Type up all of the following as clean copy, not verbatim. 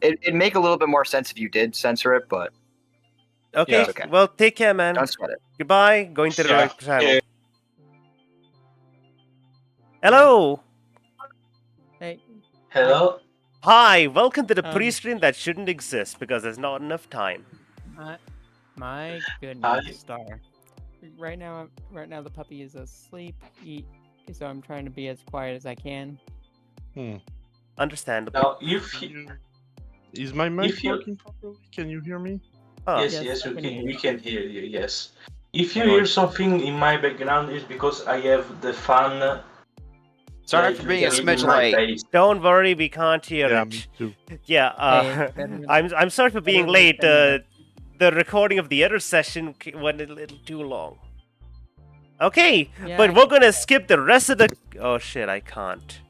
It'd make a little bit more sense if you did censor it, but Okay, it's okay. well, take care, man. Don't sweat it. Goodbye. Going to the right channel. Hello. Hey. Hello? Hi. Welcome to the pre-stream that shouldn't exist because there's not enough time. My goodness, Star. Right now the puppy is asleep. So I'm trying to be as quiet as I can. Understandable. Now, Is my mic if you- working properly? Can you hear me? Oh. yes, we can hear you, yes. If you hear something in my background, it's because I have the fan. Sorry for being a smidge late. Don't worry, we can't hear Yeah, it. me too. Yeah, I'm sorry for being late. The recording of the other session went a little too long. Okay, but we're gonna skip the rest of the. Oh shit, I can't.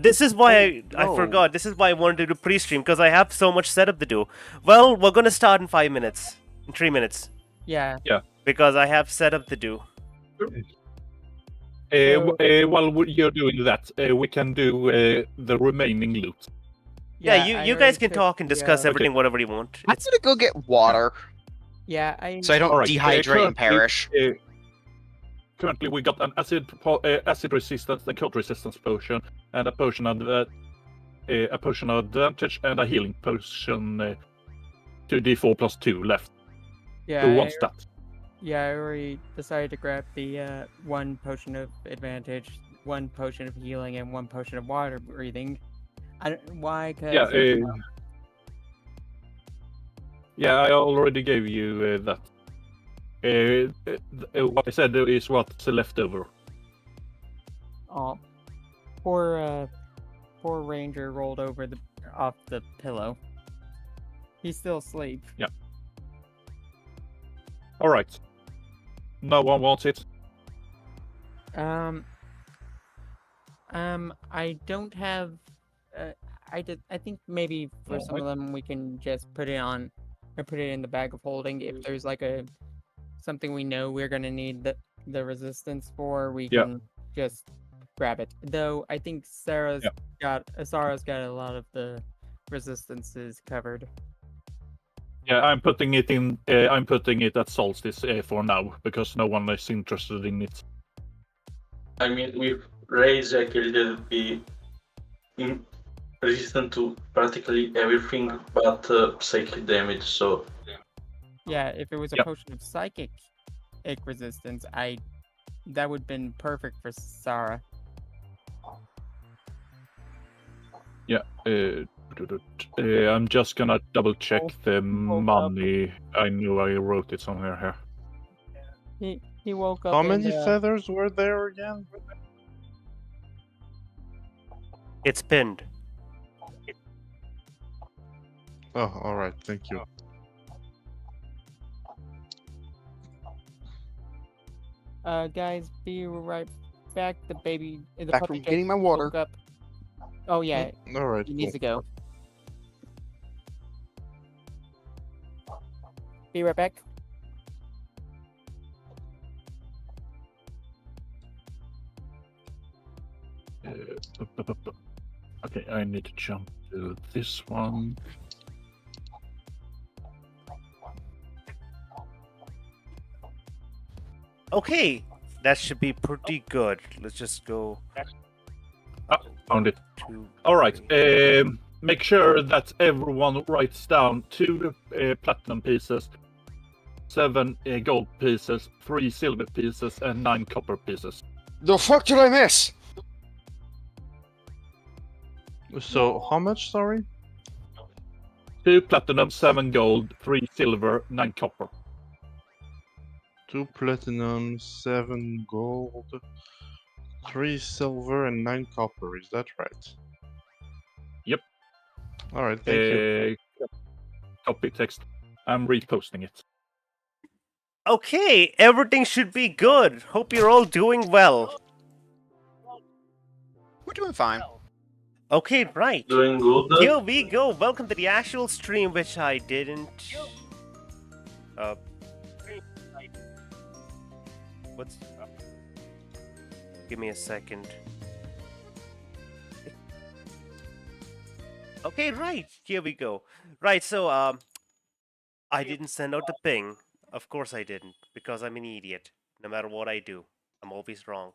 This is why I forgot. This is why I wanted to do pre-stream because I have so much setup to do. Well, we're gonna start in 5 minutes, in 3 minutes. Yeah. Because I have setup to do. While you're doing that, we can do the remaining loot. Yeah, you guys can talk and discuss everything, whatever you want. I'm gonna go get water. Yeah, so I don't dehydrate and perish. Currently, we got an acid resistance, a cold resistance potion, and a potion of advantage, and a healing potion. 2d4 plus 2 left. Yeah. Who wants that? Yeah, I already decided to grab the 1 potion of advantage, 1 potion of healing, and 1 potion of water breathing. Why? Cause yeah, I already gave you that. What I said is what's left over. Oh, poor Ranger rolled over off the pillow. He's still asleep. Yeah. All right. No one wants it. I don't have. I think maybe for some of them we can just put it on, or put it in the bag of holding. If there's like something we know we're gonna need the resistance for, we can just grab it. Though I think Asara's got a lot of the resistances covered. Yeah, I'm putting it in. I'm putting it at Solstice for now because no one is interested in it. I mean, with Raise, I could be resistant to practically everything but psychic damage. So. Yeah, if it was a potion of psychic resistance, that would have been perfect for Sarah. Yeah. I'm just gonna double check the money. I knew I wrote it somewhere here. He woke up. How many feathers were there again? It's pinned. Oh, all right. Thank you. Guys, be right back. The baby, the Back puppy from getting my water. woke up. Oh yeah. All right. He needs to go. Be right back. Okay, I need to jump to this one. Okay, that should be pretty good. Let's just go. Found it. All right. Make sure that everyone writes down 2 platinum pieces, 7 gold pieces, 3 silver pieces, and 9 copper pieces. The fuck did I miss? So how much? Sorry. 2 platinum, 7 gold, 3 silver, 9 copper. 2 platinum, 7 gold, 3 silver, and 9 copper. Is that right? Yep. Alright, thank you. Copy text. I'm reposting it. Okay, everything should be good. Hope you're all doing well. We're doing fine. Okay, right. Doing good. Here we go. Welcome to the actual stream, which I didn't. What's? Give me a second. Okay, right. Here we go. Right, so I didn't send out the ping. Of course I didn't, because I'm an idiot. No matter what I do, I'm always wrong.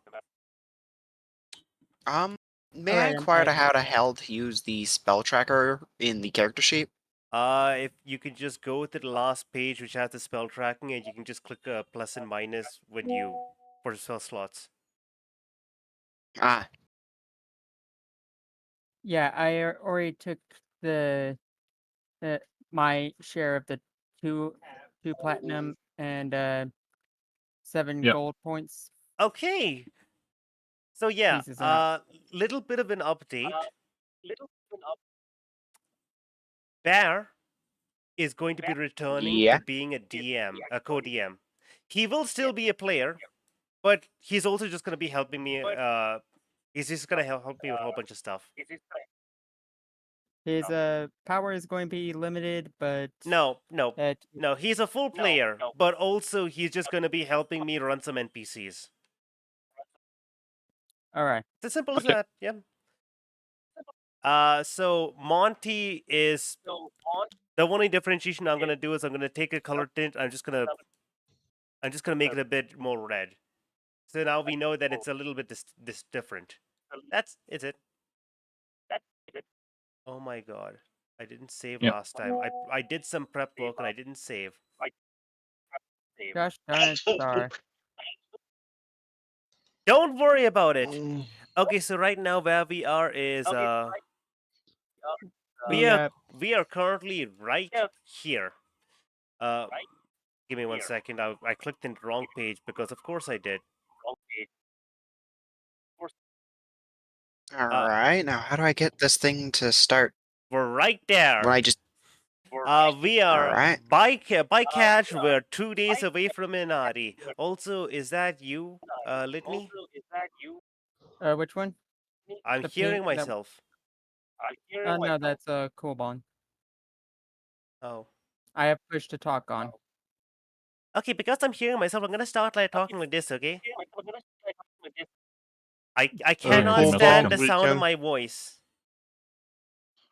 May I Alright, inquire to how to hell to use the spell tracker in the character sheet? If you can just go to the last page, which has the spell tracking, and you can just click plus and minus when you for spell slots. Ah, Yeah, I already took the my share of the two platinum and 7 Yeah. gold points Okay, so yeah, pieces out. little bit of an update. Bear is going to be returning to yeah. being a DM, a co-DM. He will still be a player, but he's also just going to be helping me. He's just going to help me with a whole bunch of stuff. His power is going to be limited, but No, uh, no, he's a full player, but also he's just going to be helping me run some NPCs. all right. It's as simple as Okay. that. Yeah. So Monty is the only differentiation I'm gonna do is I'm gonna take a color tint. I'm just gonna make it a bit more red. So now we know that it's a little bit this different. That's it. Oh my god. I didn't save Yeah. last time. I did some prep work and I didn't save. Gosh darn it, Star. Don't worry about it. Mm, Okay, so right now where we are is The we are currently right here. Uh give me 1 second. I clicked in the wrong page because of course I did. Alright, now how do I get this thing to start We're right when there. I just... We are Alright. by catch. We're 2 days away from Inadi. Also, is that you, Litney? which one? I'm The hearing pink. myself. No, that's a cool bond. Oh. I have push to talk on. Okay, because I'm hearing myself, I'm gonna start like talking like this. Okay. I cannot Cool stand bond, the we sound of can- my voice.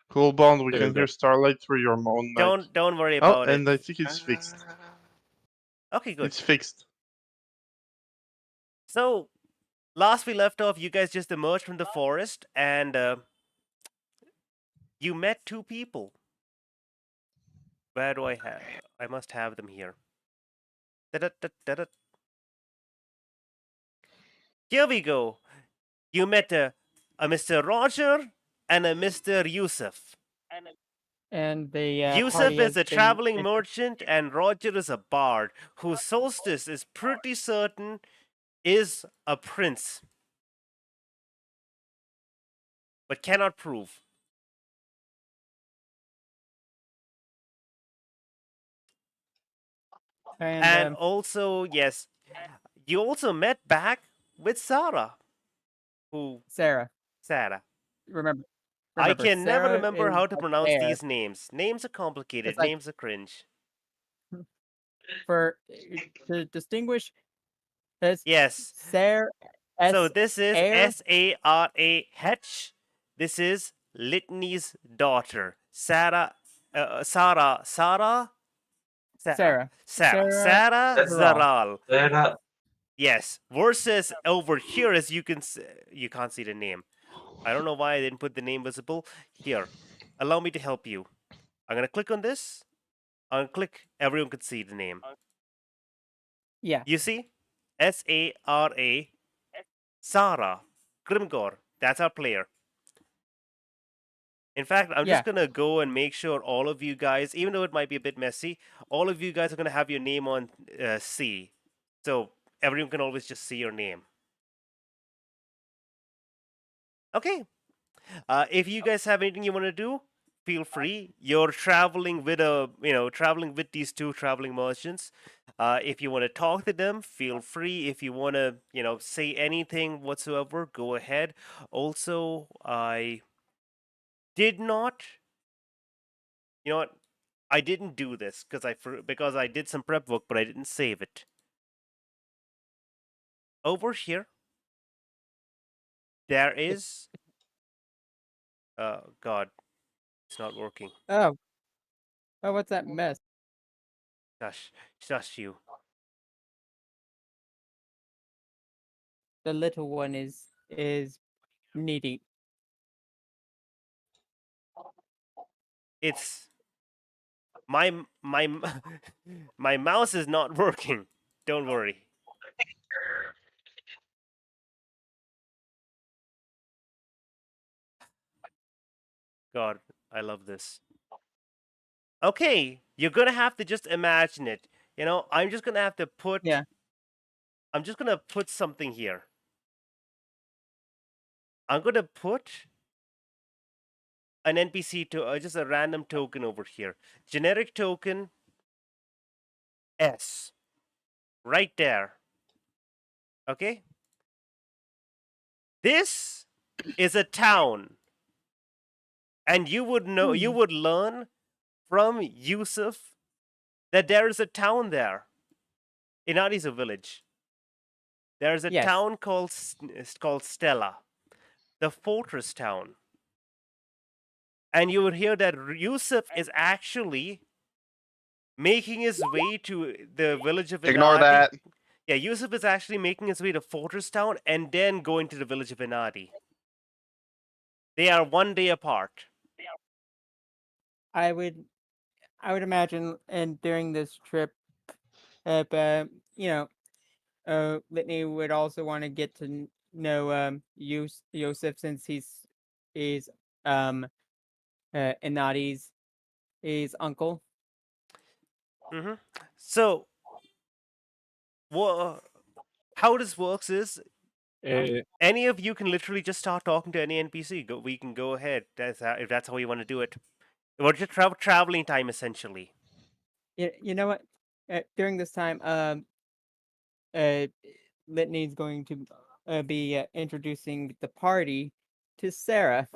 Cool bond, we There can you go. hear starlight through your moon mic. Don't worry Oh, about it. and I think it's fixed. Okay, good. It's fixed. So, last we left off, you guys just emerged from the forest and you met two people. Where do I have? I must have them here. Da-da-da-da-da. Here we go. You met a Mr. Roger and a Mr. Yusuf. And the Yusuf party is has a been traveling merchant and Roger is a bard who Solstice is pretty certain is a prince, but cannot prove. And also, yes, you also met back with Sarah, who Sarah. Sarah. Remember, I can never Sarah remember is how to a pronounce bear. these names. Names are complicated. It's like- Names are cringe. For to distinguish this. Yes. Sarah. So this is Sara. This is Litney's daughter, Sarah. Sarah. Sarah. Sarah Zaral. Zaral. There, Yes. Versus over here, as you can you can't see the name. I don't know why I didn't put the name visible here. Allow me to help you. I'm gonna click on this. I'm gonna click. Everyone can see the name. Yeah. You see, Sara. Sarah Grimgor. That's our player. In fact, I'm just gonna go and make sure all of you guys, even though it might be a bit messy, all of you guys are gonna have your name on C, so everyone can always just see your name. Okay. If you guys have anything you want to do, feel free. You're traveling with these two traveling merchants. If you want to talk to them, feel free. If you want to, say anything whatsoever, go ahead. Also, I did not. You know what? I didn't do this because I did some prep work, but I didn't save it. Over here, there is. God. It's not working. Oh. Oh, what's that mess? Shush you. The little one is needy. It's my my mouse is not working. Don't worry. God, I love this. Okay, you're gonna have to just imagine it. You know, I'm just gonna have to put. Yeah. I'm just gonna put something here. I'm gonna put an NPC to just a random token over here. Generic token S. Right there. Okay? This is a town. And you would know, you would learn from Yusuf that there is a town there. Inadi is a village. There is a Yes. town called Stella, the fortress town. And you would hear that Yusuf is actually making his way to the village of Inadi. Ignore that. Yeah, Yusuf is actually making his way to Fortress Town and then going to the village of Inadi. They are 1 day apart. I would imagine, and during this trip, Litney would also want to get to know Yosef, since he's Inadi's his uncle. Mm-hmm. So, how this works is, any of you can literally just start talking to any NPC. We can go ahead. If that's how you want to do it. We're just traveling time essentially. You know what? During this time, Litney's going to be introducing the party to Sarah.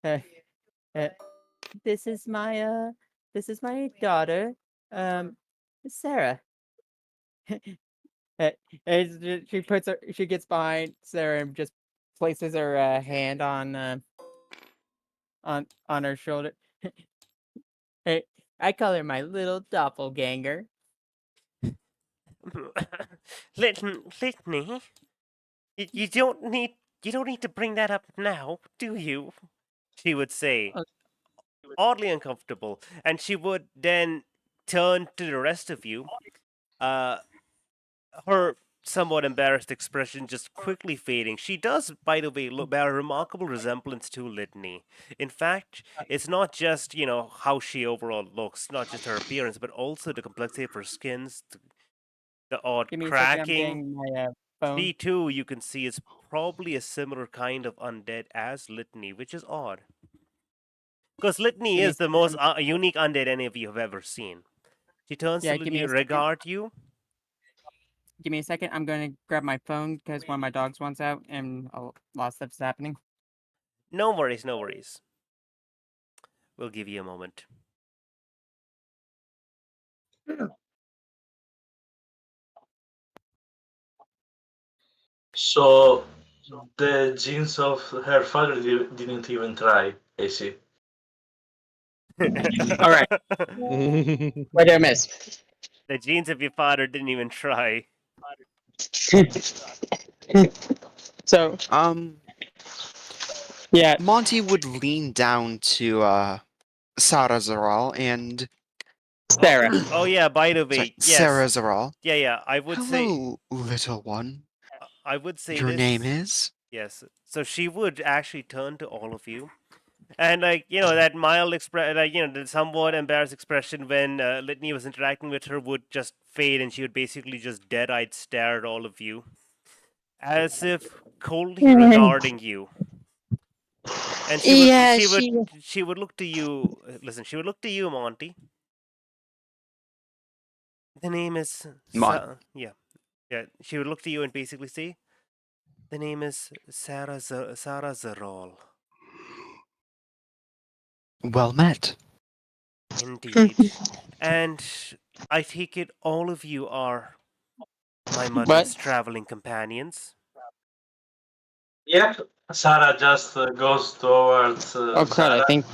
This is my daughter, Sarah. She gets behind Sarah and just places her hand on her shoulder. Hey, I call her my little doppelganger. Litney, you don't need to bring that up now, do you? She would say, oddly uncomfortable, and she would then turn to the rest of you. Her somewhat embarrassed expression just quickly fading. She does, by the way, bear a remarkable resemblance to Litney. In fact, it's not just, how she overall looks, not just her appearance, but also the complexity of her skins, the odd Give me a cracking. second, I'm getting my phone. She too, you can see, is probably a similar kind of undead as Litney, which is odd. Because Litney is the most unique undead any of you have ever seen. She turns to Litney, regard you. Give me a second. I'm going to grab my phone because one of my dogs wants out and a lot of stuff's happening. No worries, no worries. We'll give you a moment. So the genes of her father didn't even try, I see. All right. What did I miss? The genes of your father didn't even try. So, yeah. Monty would lean down to Sarah Zaral and Sarah. Oh yeah, by the way, sorry, yes. Sarah Zaral. Yeah, I would say. Hello, little one. I would say your name is? Yes. So she would actually turn to all of you. And that mild the somewhat embarrassed expression when Litney was interacting with her would just fade, and she would basically just dead-eyed stare at all of you, as if coldly regarding you. And she would look to you. Listen, she would look to you, Monty. The name is yeah. She would look to you and basically say, "The name is Sarah Zaral." Well met. Indeed. And I take it all of you are my mother's traveling companions. Yep. Sarah just goes towards Sarah. I think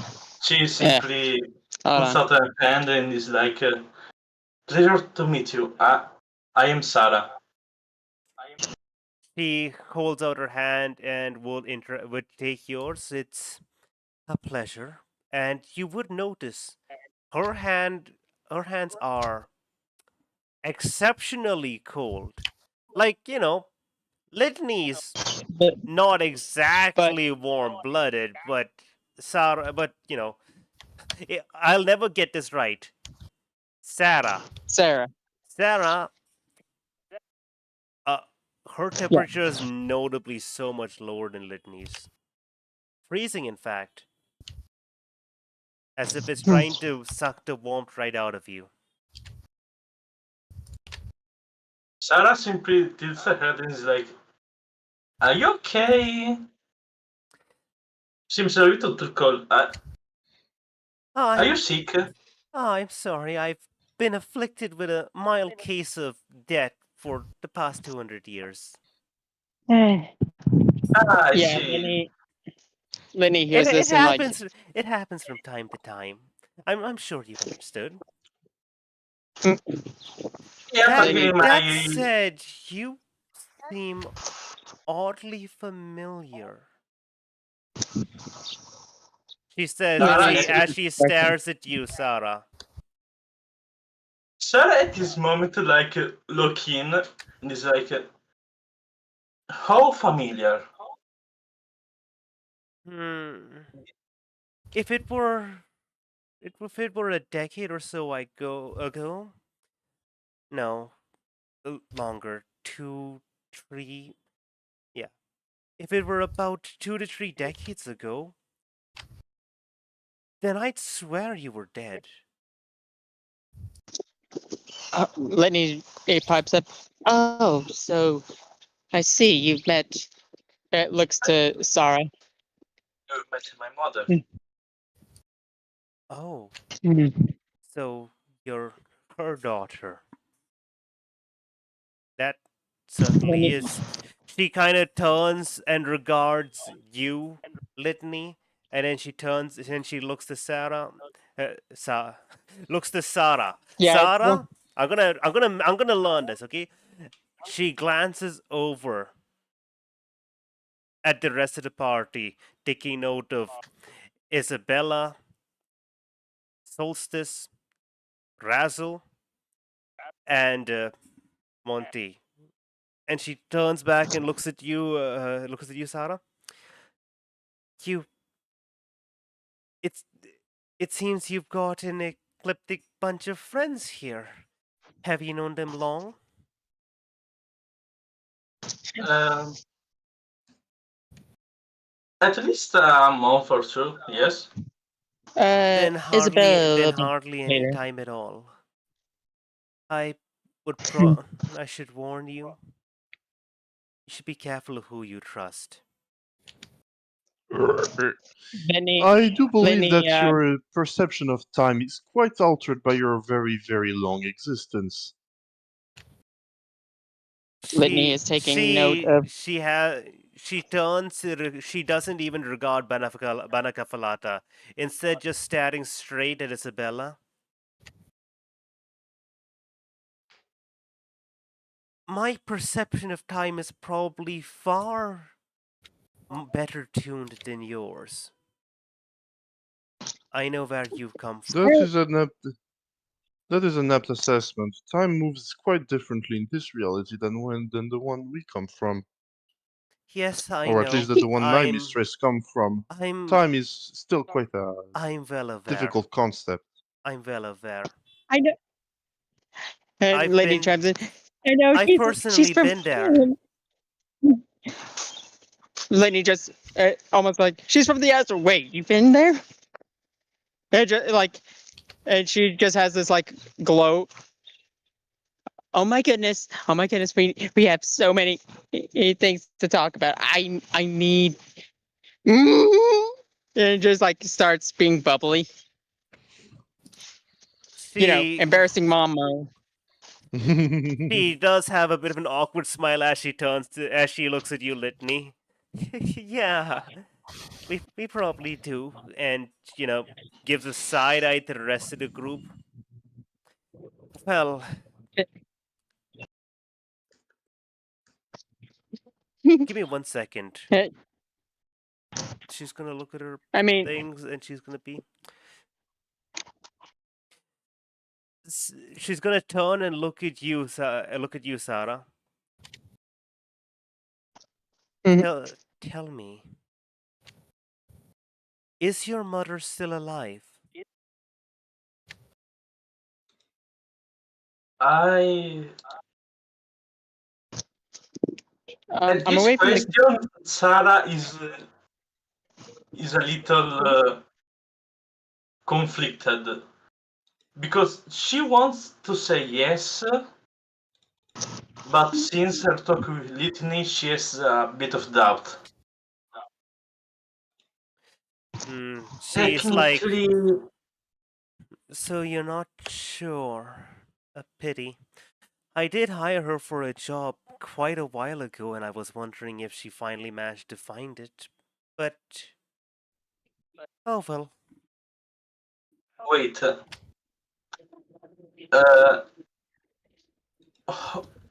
She simply Hold puts on. out her hand and is like, pleasure to meet you. I am Sarah. She holds out her hand and would take yours. It's a pleasure. And you would notice her hands are exceptionally cold. Like, Litney's But not exactly warm-blooded, but Sarah, but I'll never get this right. Sarah. Sarah. Sarah, uh, her temperature is notably so much lower than Litney's. Freezing, in fact. As if it's trying to suck the warmth right out of you. Sarah simply tilts her head and is like, are you okay? Seems a little too cold. Are you sick? I'm sorry. I've been afflicted with a mild case of death for the past 200 years. I Yeah, see. Litney hears this and like, It happens from time to time. I'm sure you've understood. Yeah, That, forgive that my... said, you seem oddly familiar. She says as she stares at you, Sarah. Sarah at this moment like look in and is like, how familiar? If it were a decade or so ago, no, longer, 2, 3, yeah. If it were about 2 to 3 decades ago, then I'd swear you were dead. Litney pipes up. Oh, so I see you've met. It looks to Sarah. You met my mother. Oh, so you're her daughter. That certainly is. She kind of turns and regards you, Litney, and then she turns and she looks to Sarah. Looks to Sarah. Yeah, Sarah, I'm gonna learn this, okay? She glances over at the rest of the party, taking note of Isabella, Solstice, Razzle, and Monty. And she turns back and looks at you, Sarah. It seems you've got an eclectic bunch of friends here. Have you known them long? At least a month or two, yes. Then Isabella, hardly any time at all. I should warn you. You should be careful of who you trust. I do believe that your perception of time is quite altered by your very, very long existence. Litney is taking note of. She turns. She doesn't even regard Banakafalata. Instead, just staring straight at Isabella. My perception of time is probably far better tuned than yours. I know where you've come from. That is an apt assessment. Time moves quite differently in this reality than the one we come from. Yes, I or know. Or at least the one my mistress come from. Time is still quite a difficult concept. I'm well aware. I know. Lady chimes in. I know. I've personally been there. Lady just almost like she's from the astral. Wait, you've been there? And she just has this like glow. Oh my goodness! Oh my goodness! We have so many things to talk about. I need. And just like starts being bubbly. Embarrassing mom mode. She does have a bit of an awkward smile as she looks at you, Litney. Yeah, we probably do, and gives a side eye to the rest of the group. Well, give me 1 second. She's gonna look at her I mean, things, and she's gonna turn and look at you, Sarah. Tell me, is your mother still alive? I. I'm This away from the. question, Sarah is a little conflicted because she wants to say yes, but since her talk with Litney, she has a bit of doubt. She's like, Technically, so you're not sure. A pity. I did hire her for a job quite a while ago, and I was wondering if she finally managed to find it. But oh well. wait.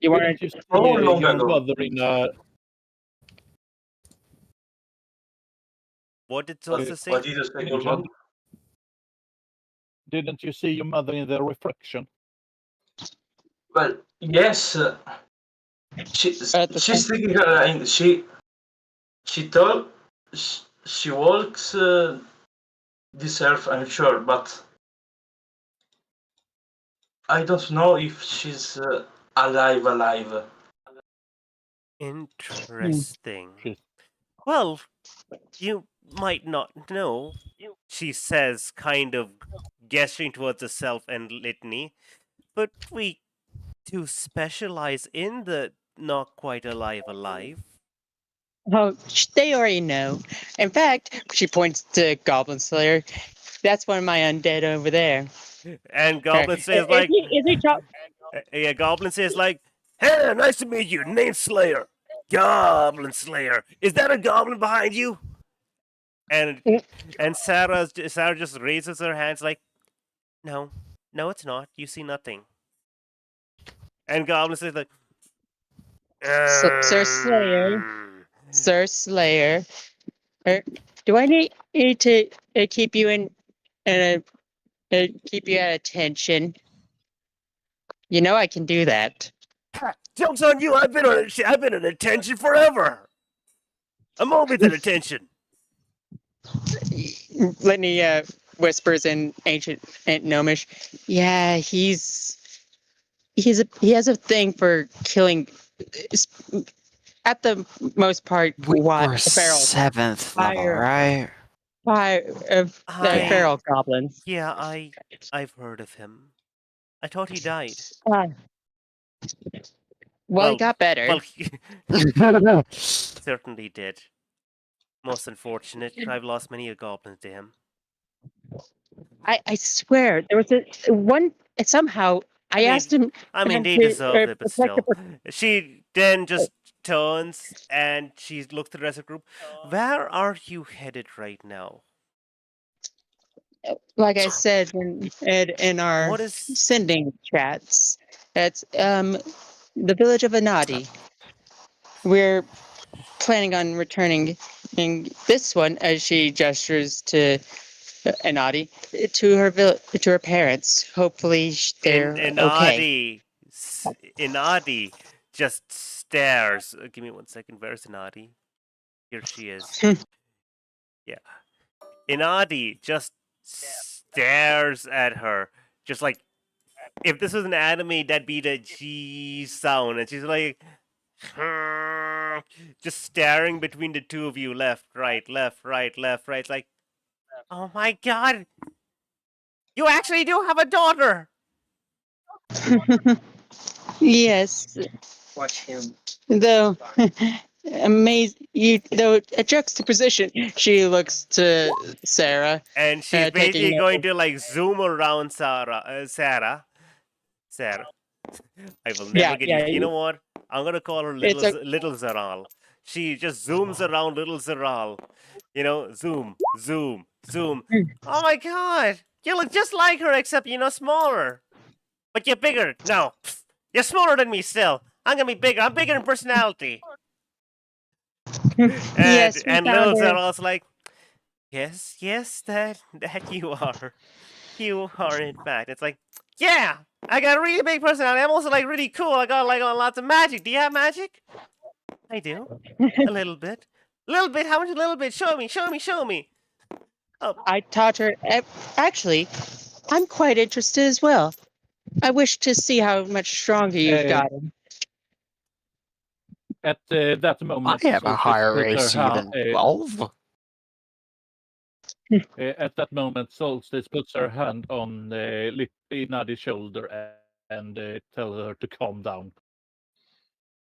You want Didn't to? you see How long your ago? mother in a What did Solstice say? What did you say, Goldman? Didn't you see your mother in the reflection? Well, yes. She's thinking she told she walks this earth, I'm sure, but I don't know if she's alive. Interesting. Well, you might not know, she says, kind of gesturing towards herself and Litney, but we do specialize in the not quite alive. Oh, they already know. In fact, she points to Goblin Slayer. That's one of my undead over there. And Goblin says like, Goblin says like, hey, nice to meet you, name's Slayer. Goblin Slayer. Is that a goblin behind you? And Sarah just raises her hands like, no, it's not. You see nothing. And Goblin says like, Sir Slayer, do I need to keep you keep you at attention? You know I can do that. Joke's on you! I've been at attention forever. I'm always at attention. Litney whispers in ancient gnomish. Yeah, he has a thing for killing. At the most part, We're feral 7th level, right? feral goblins. Yeah, I've heard of him. I thought he died. Well, he got better. Well, he certainly did. Most unfortunate. I've lost many a goblin to him. I swear, there was one somehow. I asked him. I mean, they deserve it, but still. She then just turns and she looks to the rest of the group. Where are you headed right now? Like I said in our sending chats, that's the village of Inadi. We're planning on returning in this one as she gestures to Inadi to her parents. Hopefully they're okay. Inadi just stares. Give me 1 second. Where's Inadi? Here she is. Yeah. Inadi just stares at her. Just like, if this was an anime, that'd be the G sound. And she's like, just staring between the two of you, left, right, left, right, left, right. It's like, oh my god, you actually do have a daughter. Yes. Watch him. Though amazing, though a juxtaposition. She looks to Sarah, and she's basically going to like zoom around Sarah. Sarah. I will never get you. You know what? I'm gonna call her little Zaral. She just zooms around little Zaral. You know, zoom, zoom, zoom. Oh my god! You look just like her, except smaller. But you're bigger. No, you're smaller than me still. I'm gonna be bigger. I'm bigger in personality. Yes, we And found little her. Zaral's like, yes, that you are. You are in fact. It's like, yeah, I got a really big personality. I'm also like really cool. I got like lots of magic. Do you have magic? I do. A little bit. A little bit? How much a little bit? Show me, show me, show me. Oh, I taught her. Actually, I'm quite interested as well. I wish to see how much stronger you've Uh, gotten. At that moment, I have a Solstice higher puts her AC hand, than 12. at that moment, Solstice puts her hand on Inadi's shoulder and tell her to calm down.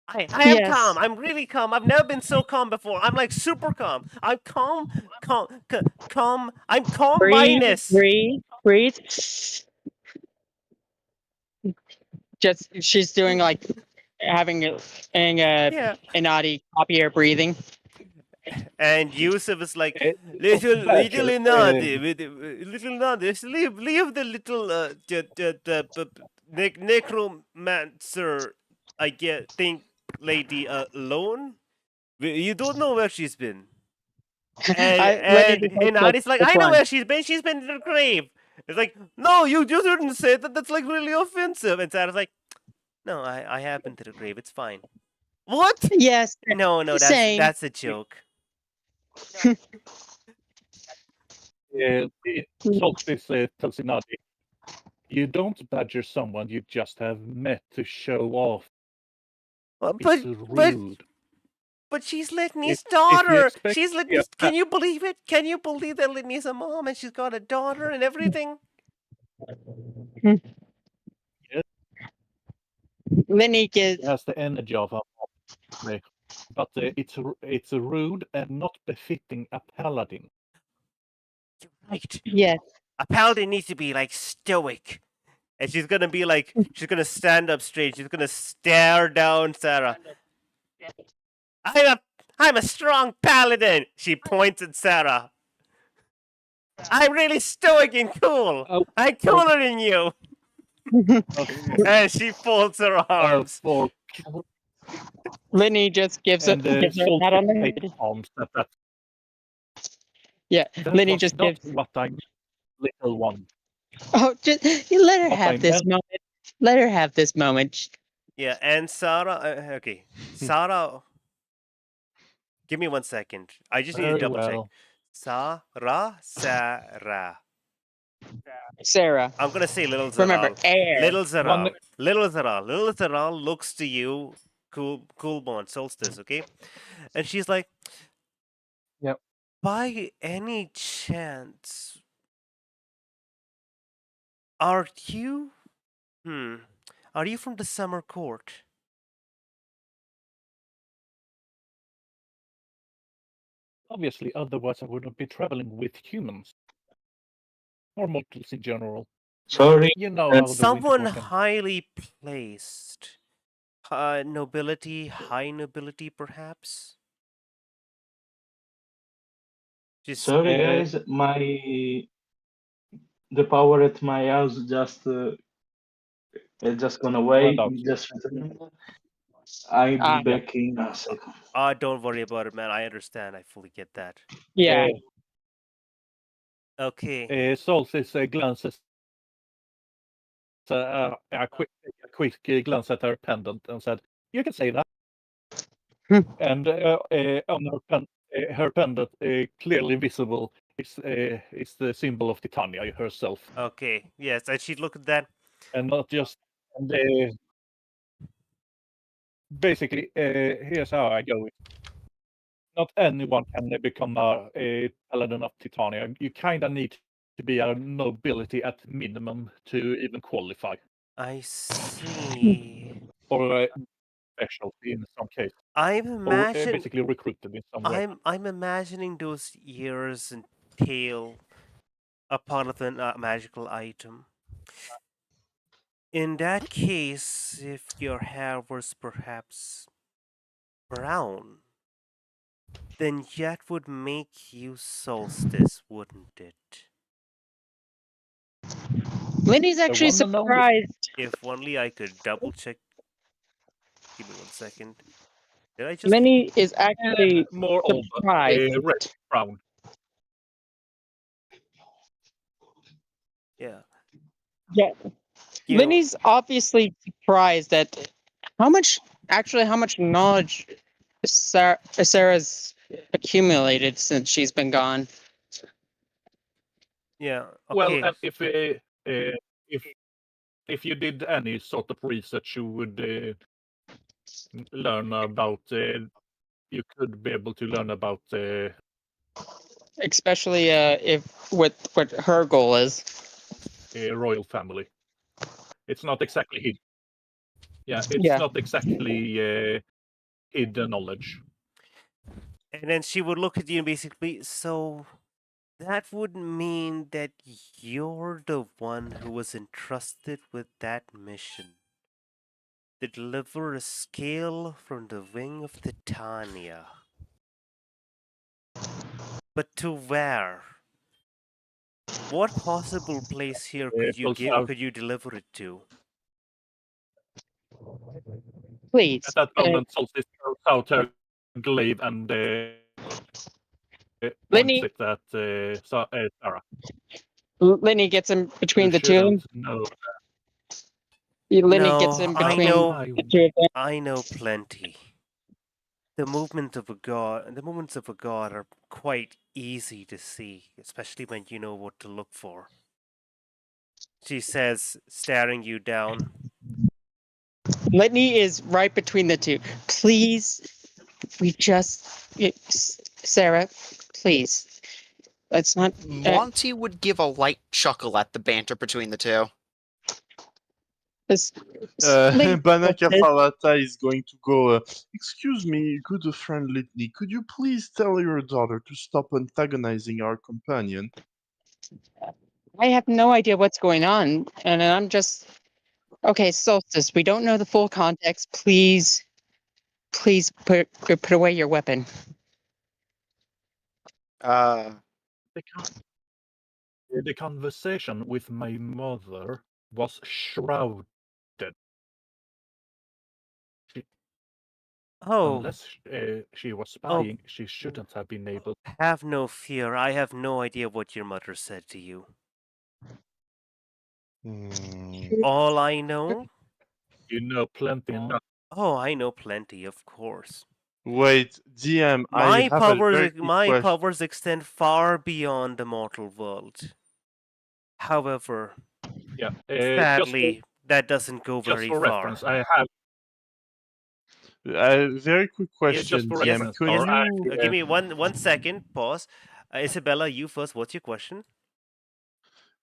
I am Yes. calm. I'm really calm. I've never been so calm before. I'm like super calm. I'm calm, calm. I'm calm Breathe, minus. breathe, breathe. Just she's doing like having Yeah. Inadi copy her breathing. And Yusuf is like, Badger, little Inadi, little Inadi, just leave the little necromancer, think lady alone. You don't know where she's been. Lenny just like, Inadi's like, "Which I know one?" where she's been. She's been in the grave. It's like, no, you didn't say that. That's like really offensive. And Sarah's like, no, I have been to the grave. It's fine. What? Yes. No, Same. that's a joke. Solstice tells Inadi, you don't badger someone you just have met to show off. It's rude. But she's Litney's If you daughter. expect She's to be a Litney's. Can you believe it? Can you believe that Litney's a mom and she's got a daughter and everything? Lenny It gets has the energy of a mom, but it's rude and not befitting a paladin. You're right. yes. A paladin needs to be like stoic. And she's gonna be like, she's gonna stand up straight. She's gonna stare down Sarah. I'm a strong paladin. She points at Sarah. I'm really stoic and cool. Oh, I'm cooler than you. And she folds her arms. For Lenny just gives and her a pat on the Solstice head. arms that Yeah, that Lenny was just not gives. what I meant, little one. Oh, just you let her What I have this meant- moment. Let her have this moment. Yeah, and Sarah. Okay, Sarah. Give me 1 second. I just need to Very double check. well. Sarah. Sarah, I'm gonna say little Zaral. remember, air. Little Zaral. One- Little Zaral. Little Zaral looks to you, cool bond, Solstice, okay? And she's like, Yep. by any chance, are you from the summer court? Obviously, otherwise I wouldn't be traveling with humans. Or mortals in general. Sorry. You know how the Someone winter can. highly placed. Nobility, high nobility, perhaps? Just Sorry, Uh, guys. The power at my house it just gone away. out. Just I'll Ah. be back in a second. don't worry about it, man. I understand. I fully get that. Yeah. Okay. Solstice glances a quick glance at her pendant and said, "You can say that." And on her pendant, clearly visible, is the symbol of Titania herself, Okay. Yes, and she'd look at that. and not just. And basically, here's how I go. Not anyone can become a paladin of Titania. You kind of need to be a nobility at minimum to even qualify, I see. or a specialty in some case, I'm or imagine. basically recruited in some way. I'm imagining those ears and tail a part of a magical item. In that case, if your hair was perhaps brown, then that would make you Solstice, wouldn't it? Lindy's actually one and only. surprised. If only I could double check. Give me 1 second. Did I just? Lindy is actually More of surprised. red brown. Yeah. Yeah. You know, Lindy's obviously surprised at how much knowledge Sarah's accumulated since she's been gone. yeah. Well, Okay. and if you did any sort of research, you would learn about. You could be able to learn about. Especially if what her goal is. A royal family. It's not exactly hidden. Yeah, it's Yeah. not exactly hidden knowledge. And then she would look at you and basically, so that would mean that you're the one who was entrusted with that mission. To deliver a scale from the wing of Titania. But to where? What possible place here could you could you deliver it to? Please. At that moment, Solstice goes out her glaive and points Linny, it at Sarah. Linny gets in between You the two of them. shouldn't know. Linny No, gets in I between know. the two of them. I know plenty. The movements of a god are quite easy to see, especially when you know what to look for. She says, staring you down. Litney is right between the two. Please, Sarah, please. Let's not. Monty would give a light chuckle at the banter between the two. Banaka Falata is going to go. Excuse me, good friend Litney, could you please tell your daughter to stop antagonizing our companion? I have no idea what's going on, and I'm just. Okay, Solstice, we don't know the full context. Please put away your weapon. The conversation with my mother was shrouded. Unless she was spying, she shouldn't have been able. Have no fear. I have no idea what your mother said to you. All I know? You know plenty enough. Oh, I know plenty, of course. Wait, DM, My I have a very quick question. powers extend far beyond the mortal world. However, Yeah, sadly, that doesn't go very just for far. reference, I have. Very quick question, Just for DM. reference, Could you... Give me 1 second. Pause. Isabella, you first. What's your question?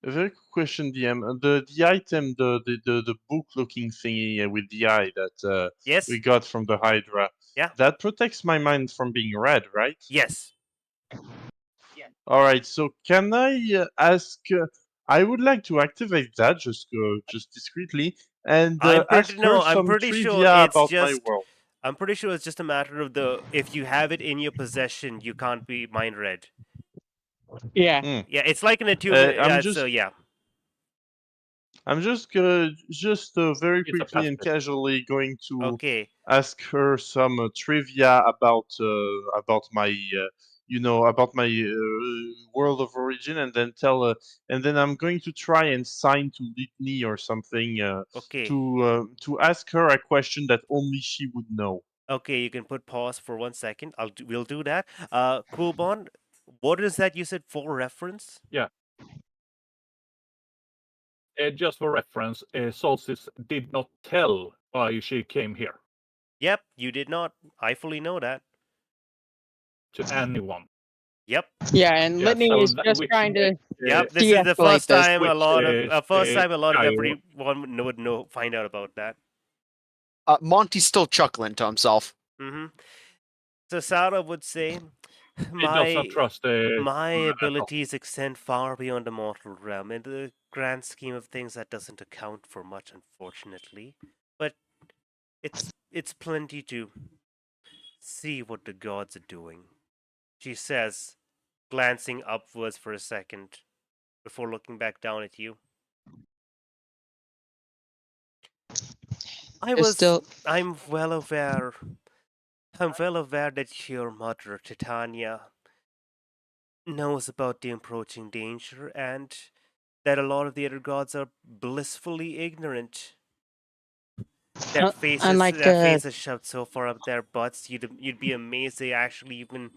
A very quick question, DM. The item, the book-looking thingy with the eye that Yes. we got from the Hydra. Yeah. That protects my mind from being read, right? Yes. All right. So can I ask? I would like to activate that just discreetly and ask her some trivia about my world. I'm pretty sure it's just a matter of if you have it in your possession, you can't be mind read. Yeah. Yeah, it's like an attunement. So yeah. I'm just very quickly and casually going to ask her some trivia about my about my world of origin, and then and then I'm going to try and sign to Litney or something to ask her a question that only she would know. Okay, you can put pause for 1 second. We'll do that. Coolbon, what is that you said for reference? Yeah. Just for reference, Solstice did not tell why she came here. Yep, you did not. I fully know that. To anyone. Yep. Yeah, and Litney is just trying to. Yep, this is the first time a lot of everyone would find out about that. Monty's still chuckling to himself. Mm-hmm. So Sarah would say, does not trust my abilities extend far beyond the mortal realm. In the grand scheme of things, that doesn't account for much, unfortunately. But it's plenty to see what the gods are doing. she says, glancing upwards for a second before looking back down at you. I'm well aware that your mother, Titania, knows about the approaching danger and that a lot of the other gods are blissfully ignorant. Their faces shoved so far up their butts, you'd be amazed they actually even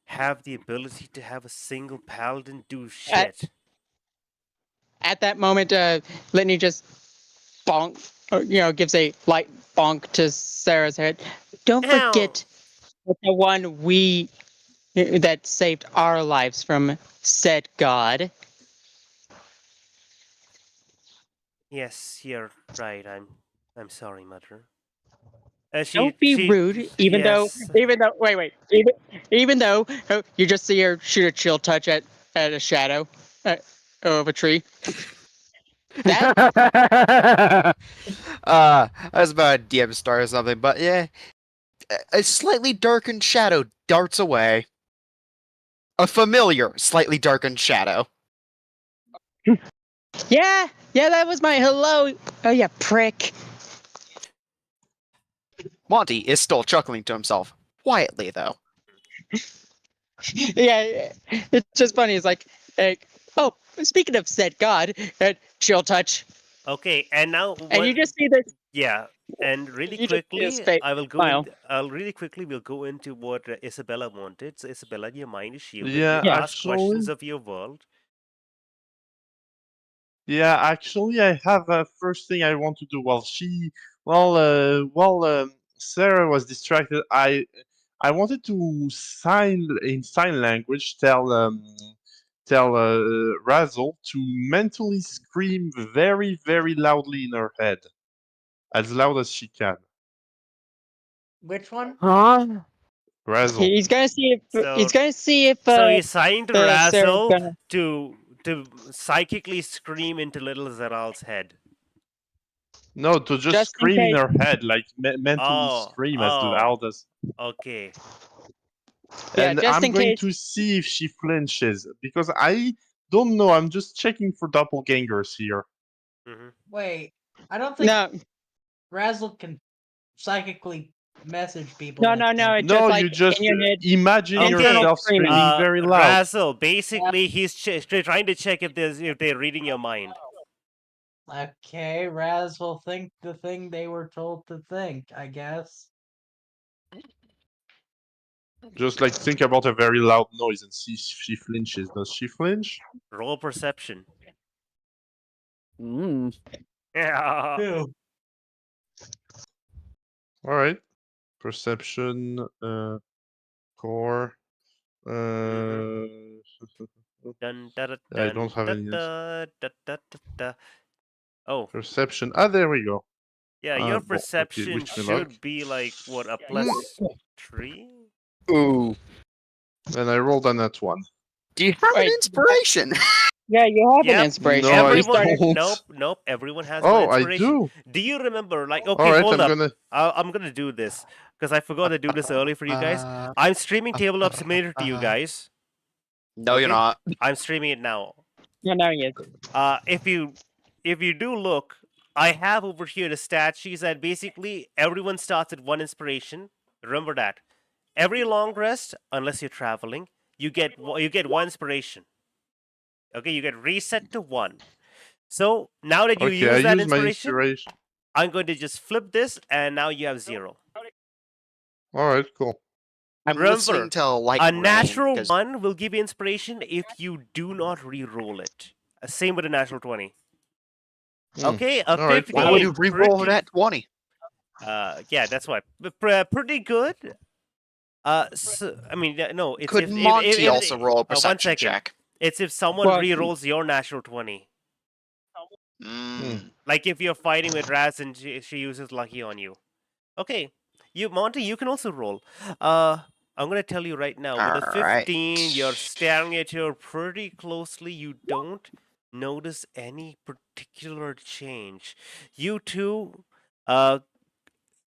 have the ability to have a single paladin do shit. At that moment, Litney just bonk, gives a light bonk to Sarah's head. Don't forget that the one that saved our lives from said god. Yes, you're right. I'm sorry, Mother. Don't be rude. Even though, even though you just see her shoot a chill touch at a shadow of a tree. I was about a DM star or something, but yeah, a slightly darkened shadow darts away. A familiar, slightly darkened shadow. Yeah, that was my hello. Oh yeah, prick. Monty is still chuckling to himself, quietly though. Yeah, it's just funny. It's like, oh, speaking of said god, chill touch. Okay, and now and you just see this. Yeah, and really quickly, we'll go into what Isabella wanted. So Isabella, your mind is shielded. Yeah, you ask questions of your world. Yeah, actually, I have a first thing I want to do. While Sarah was distracted, I wanted to in sign language tell Razzle to mentally scream very, very loudly in her head, as loud as she can. Which one? Huh? Razzle. He's gonna see if. So he signed Razzle to psychically scream into little Zaral's head. No, to just scream in her head, like mentally scream as loud as. Okay. And I'm going to see if she flinches, because I don't know. I'm just checking for doppelgangers here. Mm-hmm. Wait, I don't think Razzle can psychically message people. No. It's no, just like you just in your head, imagine yourself screaming very loud. Razzle, basically, he's trying to check if they're reading your mind. Okay, Razzle, think the thing they were told to think, I guess. Just like think about a very loud noise and see if she flinches. Does she flinch? Roll perception. Yeah. All right. Perception. Core. I don't have any. Oh. Perception. There we go. Yeah, your perception should be like what, a +3? Ooh. And I rolled on that one. Do you have an inspiration? Yeah, you have an inspiration. No, Everyone, nope. Everyone has an inspiration. I do. Do you remember? Like, okay, right, hold up. I'm gonna do this because I forgot to do this early for you guys. I'm streaming Tabletop Simulator to you guys. No, you're not. I'm streaming it now. Yeah, now he is. If you do look, I have over here the stat sheet that basically everyone starts at 1 inspiration. Remember that. Every long rest, unless you're traveling, you get 1 inspiration. Okay, you get reset to 1. So now that you use that inspiration, I'm going to just flip this, and now you have 0. All right, cool. Remember, a natural 1 will give you inspiration if you do not re-roll it. Same with a natural 20. Okay, a 50. Why would you re-roll that 20? Yeah, that's why. Pretty good. So, I mean, no. It's Could Monty also roll a perception check? It's if someone re-rolls your natural 20. Like if you're fighting with Raz and she uses lucky on you. Okay, Monty, you can also roll. I'm gonna tell you right now. With a 15, you're staring at her pretty closely. You don't notice any particular change. You two,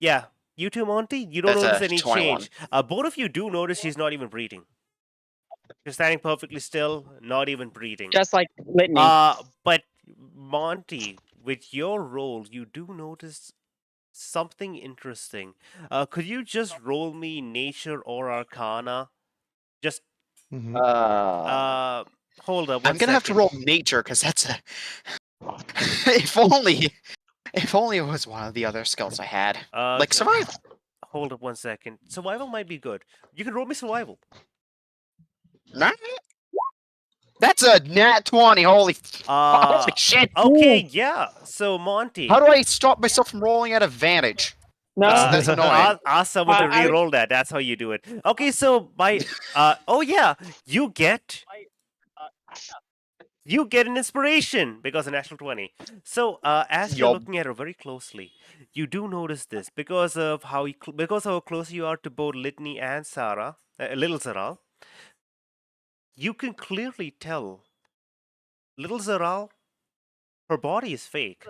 you two, Monty, you don't notice any change. Both of you do notice she's not even breathing. She's standing perfectly still, not even breathing. Just like Litney. But Monty, with your role, you do notice something interesting. Could you just roll me nature or arcana? Just Mhm. hold up. I'm gonna have to roll nature because that's a. if only it was one of the other skills I had, like survival. Hold up 1 second. Survival might be good. You can roll me survival. Nah. That's a nat 20. Holy shit. Okay, yeah. So Monty, How do I stop myself from rolling at advantage? No, That's annoying. ask someone to I- re-roll that. That's how you do it. Okay, so by oh yeah, you get an inspiration because a natural 20. So as you're Yup. looking at her very closely, you do notice this because of how close you are to both Litney and Sarah, little Zaral. You can clearly tell little Zaral, her body is fake.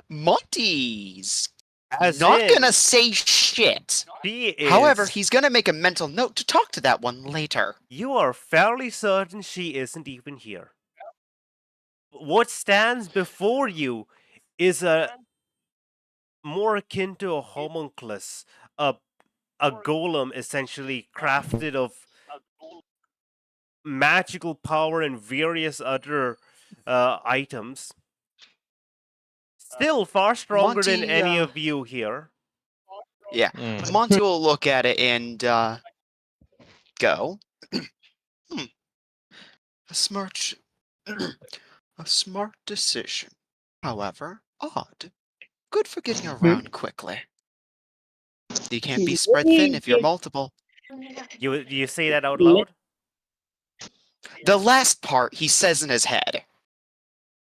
Monty's As not in, gonna say shit. she is. However, he's gonna make a mental note to talk to that one later. You are fairly certain she isn't even here. What stands before you is a more akin to a homunculus, a golem essentially crafted of magical power and various other items. Still far stronger than Monty, any of you here. Yeah, Mm. Monty will look at it and go. A smart, a smart decision. However, odd. Good for getting around quickly. You can't be spread thin if you're multiple. You say that out loud? The last part he says in his head.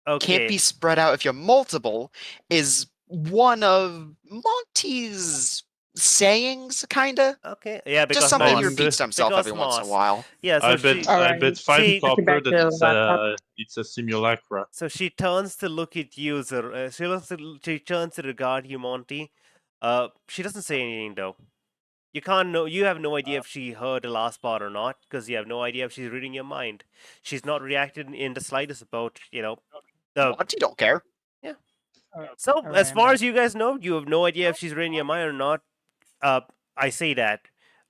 Okay. Can't be spread out if you're multiple is one of Monty's sayings, kinda. Okay. Yeah, because Just something he Moss. repeats to himself Because every once in a Moss. while. Yeah, so I bet she- Copper back to that it's a simulacra. So she turns to look at you, she turns to regard you, Monty. She doesn't say anything though. You can't know. You have no idea if she heard the last part or not, because you have no idea if she's reading your mind. She's not reacted in the slightest about the. Monty don't care. Yeah. So as far as you guys know, you have no idea if she's reading your mind or not. I say that.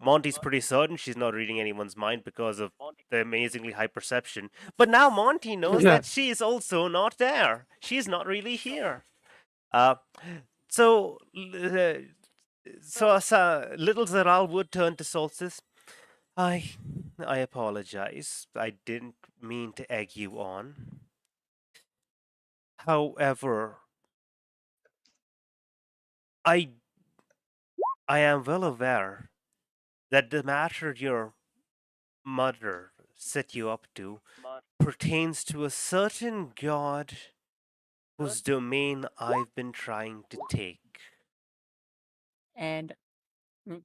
Monty's pretty certain she's not reading anyone's mind because of the amazingly high perception. But now Monty knows that she is also not there. She's not really here. So little Zaral would turn to Solstice. I apologize. I didn't mean to egg you on. However, I am well aware that the matter your mother set you up to pertains to a certain god whose domain I've been trying to take. And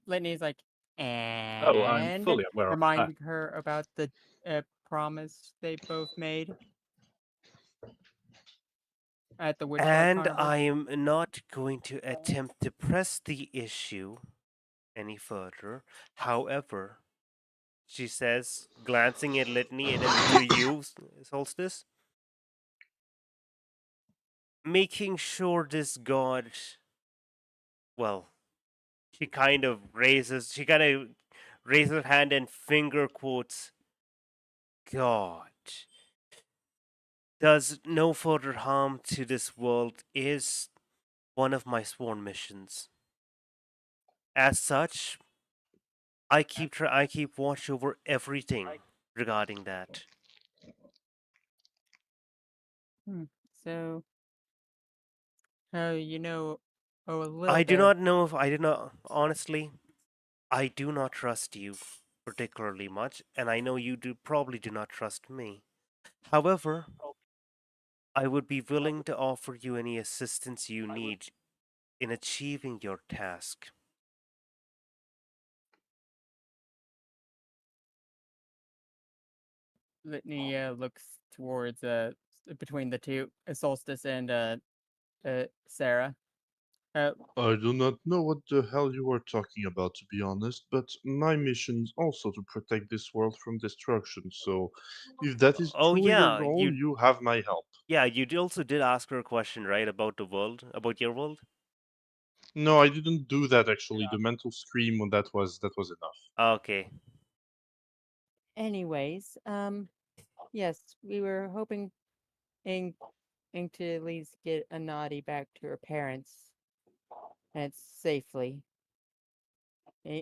Litney's like, and Oh, I'm fully aware of that. reminding her about the promise they both made at the Witchlight And Carnival. I am not going to attempt to press the issue any further. However, she says, glancing at Litney and then to you, Solstice, making sure this god, well, she kind of raises her hand and finger quotes, God, does no further harm to this world is one of my sworn missions. As such, I keep watch over everything regarding that. So, you know, a little I do bit. not know if I do not honestly. I do not trust you particularly much, and I know you probably do not trust me. However, I would be willing to offer you any assistance you need in achieving your task. Litney looks towards between the two, Solstice and Sarah. I do not know what the hell you are talking about, to be honest, but my mission is also to protect this world from destruction, so if that is Oh truly your yeah, goal, you have my help. you also did ask her a question, right, about the world, about your world? No, I didn't do that actually. The mental scream that was enough. Okay. Anyways, yes, we were hoping in, to at least get Inadi back to her parents and safely. Eh,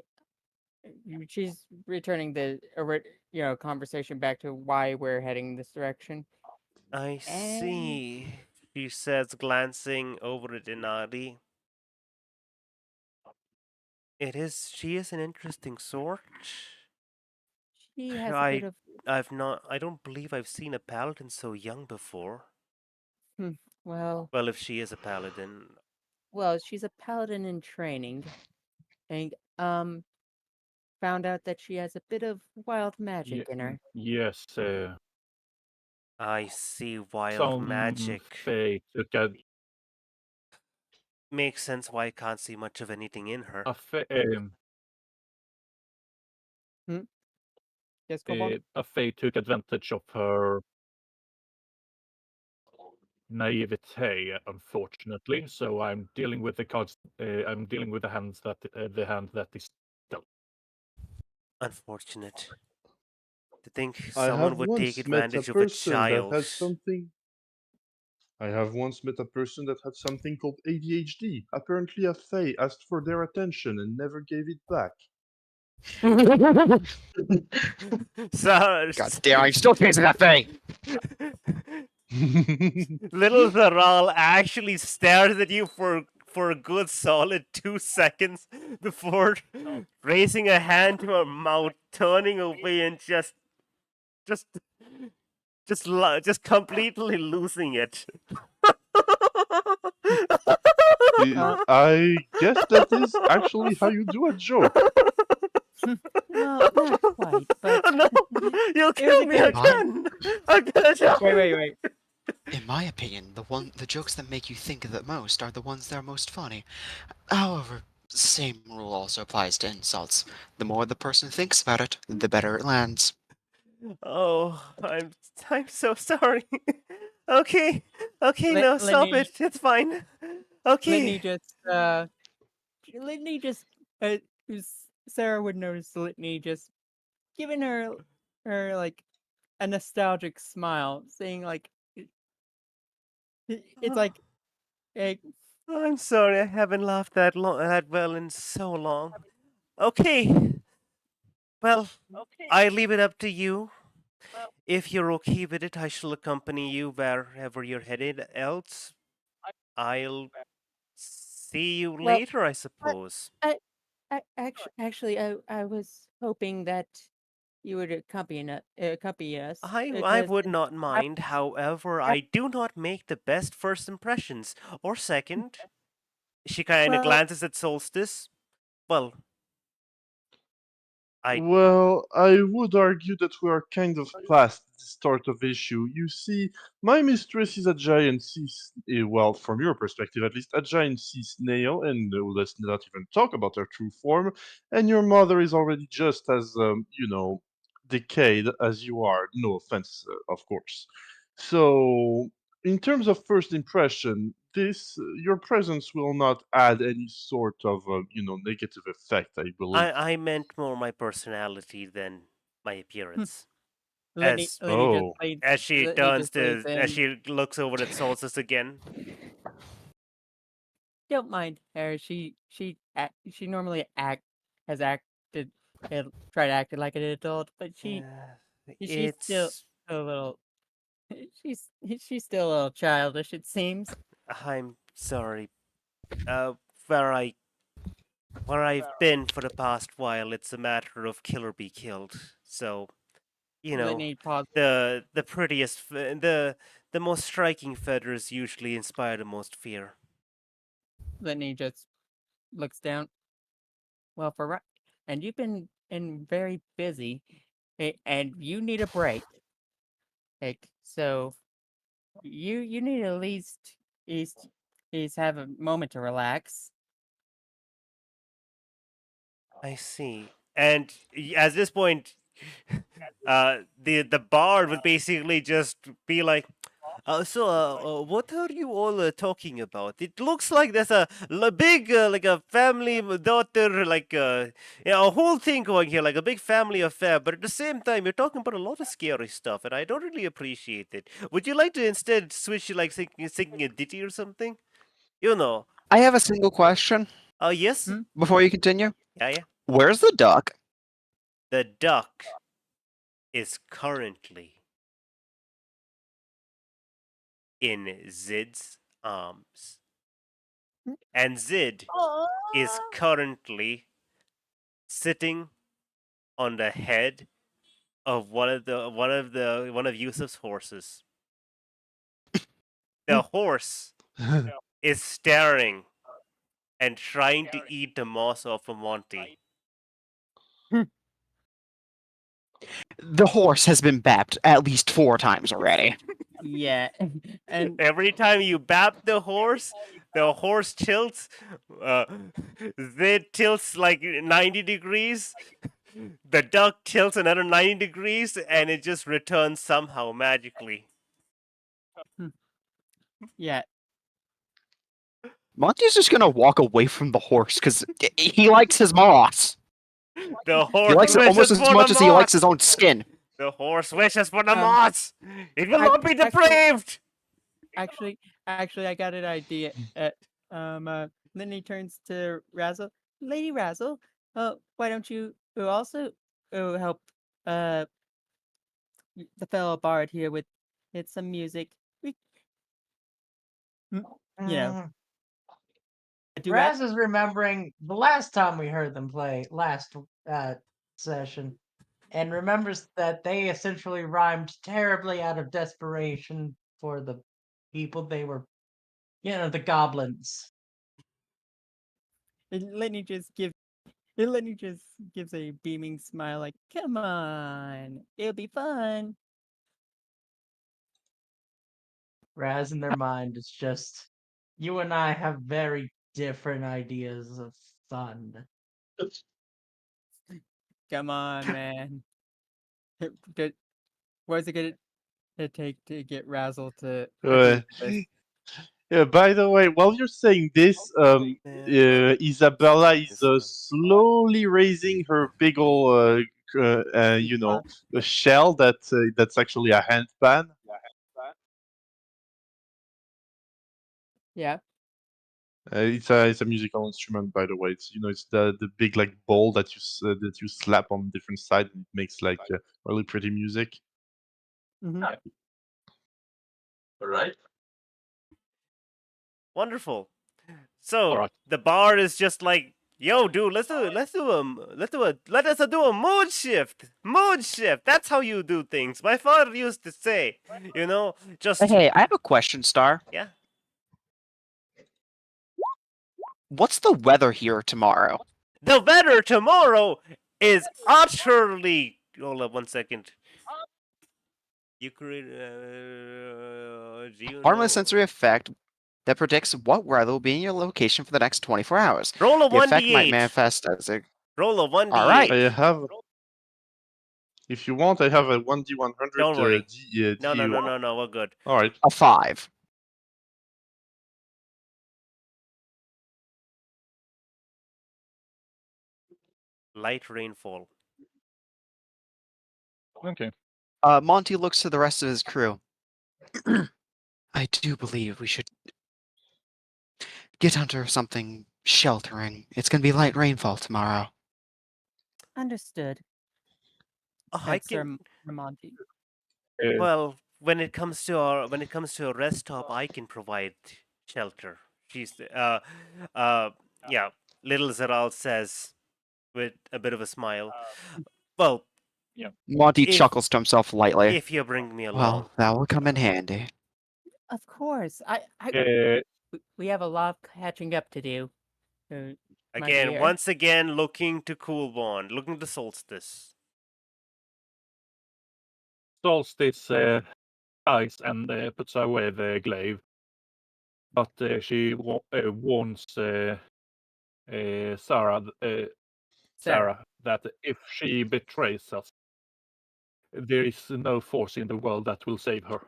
She's returning the conversation back to why we're heading this direction. I And see. She says, glancing over at Inadi. She is an interesting sort. she has a bit I, of I don't believe I've seen a paladin so young before. well, Well, if she is a paladin. she's a paladin in training, and found out that she has a bit of wild magic in her. Yes, I see wild some magic. fate took a Makes sense why I can't see much of anything in her. Yes, Kobold? A fate took advantage of her naivete, unfortunately. So I'm dealing with the cards. I'm dealing with the hands that the hand that is dealt. Unfortunate. To think I someone have would take once met a advantage of a person that child. had something. I have once met a person that had something called ADHD. Apparently, a Fae asked for their attention and never gave it back. So, God damn, I'm still chasing that thing! little Zaral actually stares at you for a good solid 2 seconds before raising a hand to her mouth, turning away, and just completely losing it. I guess that is actually how you do a joke. Well, not quite, but No, you'll kill me again. Wait. In my opinion, the jokes that make you think the most are the ones that are most funny. However, same rule also applies to insults. The more the person thinks about it, the better it lands. Oh, I'm so sorry. Okay, no, stop Litney- it. It's fine. Okay. Litney just Sarah would notice Litney just giving her like a nostalgic smile, saying like it's like I'm sorry, I haven't laughed that well in so long. Okay. Well, I leave it up to you. If you're okay with it, I shall accompany you wherever you're headed. Else, I'll see you well, later, I suppose. I was hoping that you would accompany us. I would not mind. However, I do not make the best first impressions. Or second. She kind of glances at Solstice. Well, Well, I would argue that we are kind of past this sort of issue. You see, my mistress is a giant well, from your perspective at least, a giant sea snail, and let's not even talk about her true form. And your mother is already just as, decayed as you are. No offense, of course. So, in terms of first impression, your presence will not add any sort of negative effect, I believe. I meant more my personality than my appearance. Lenny As she as in. she looks over at Solstice again. Don't mind her. She normally has acted tried acting like an adult, but she's still a little she's still a little childish, it seems. I'm sorry. Where I've been for the past while, it's a matter of kill or be killed. So, the prettiest, the most striking feathers usually inspire the most fear. Litney just looks down. Well, and you've been very busy, and you need a break. So you need at least He's have a moment to relax. I see. And at this point, the bard would basically just be like, what are you all talking about? It looks like there's a big, like a family daughter, like a whole thing going here, like a big family affair. But at the same time, you're talking about a lot of scary stuff, and I don't really appreciate it. Would you like to instead switch to like singing a ditty or something? You know. I have a single question. Yes. Before you continue. Yeah. Where's the duck? The duck is currently in Zid's arms. And Zid is currently sitting on the head of one of Yusuf's horses. The horse is staring and trying to eat the moss off of Monty. The horse has been bapped at least 4 times already. Yeah, and every time you bap the horse tilts. Zid tilts like 90 degrees. The duck tilts another 90 degrees, and it just returns somehow magically. Yeah. Monty's just gonna walk away from the horse because he likes his moss. The horse he likes it almost as much as he likes his own skin. The horse wishes for the moss. It will not be depraved. Actually, I got an idea. Litney turns to Razzle. Lady Razzle, why don't you also help the fellow bard here with some music? Raz is remembering the last time we heard them play last session, and remembers that they essentially rhymed terribly out of desperation for the people they were, the goblins. Litney just gives a beaming smile, like, "Come on, it'll be fun." Raz in their mind is just, you and I have very different ideas of fun. Come on, man. What's it gonna take to get Razzle to? Yeah, by the way, while you're saying this, Isabella is slowly raising her big ol' a shell that's actually a handpan. Yeah. It's a musical instrument, by the way. It's the big like ball that you slap on different sides and it makes like really pretty music. Mm-hmm. All right. Wonderful. So the bard is just like, yo, dude, let us do a mood shift. Mood shift. That's how you do things. My father used to say, just. Hey, I have a question, Star. Yeah. What's the weather here tomorrow? The weather tomorrow is utterly. Hold up 1 second. You create Harmless sensory effect that predicts what weather will be in your location for the next 24 hours. Roll a 1d8. The effect might manifest as a... Roll a 1d8. All right. I have... If you want, I have a 1d100. Don't worry. No, we're good. All right. A 5. Light rainfall. Okay. Monty looks to the rest of his crew. I do believe we should get under something sheltering. It's going to be light rainfall tomorrow. Understood. Monty. Well, when it comes to a rest stop, I can provide shelter. She's little Zaral says with a bit of a smile. Well, yeah. Monty chuckles to himself lightly. If you bring me along. Well, that will come in handy. Of course. We have a lot of catching up to do. Once again, looking to Coolborn, looking to Solstice. Solstice sighs and puts away the glaive. But she warns Sarah that if she betrays us, there is no force in the world that will save her.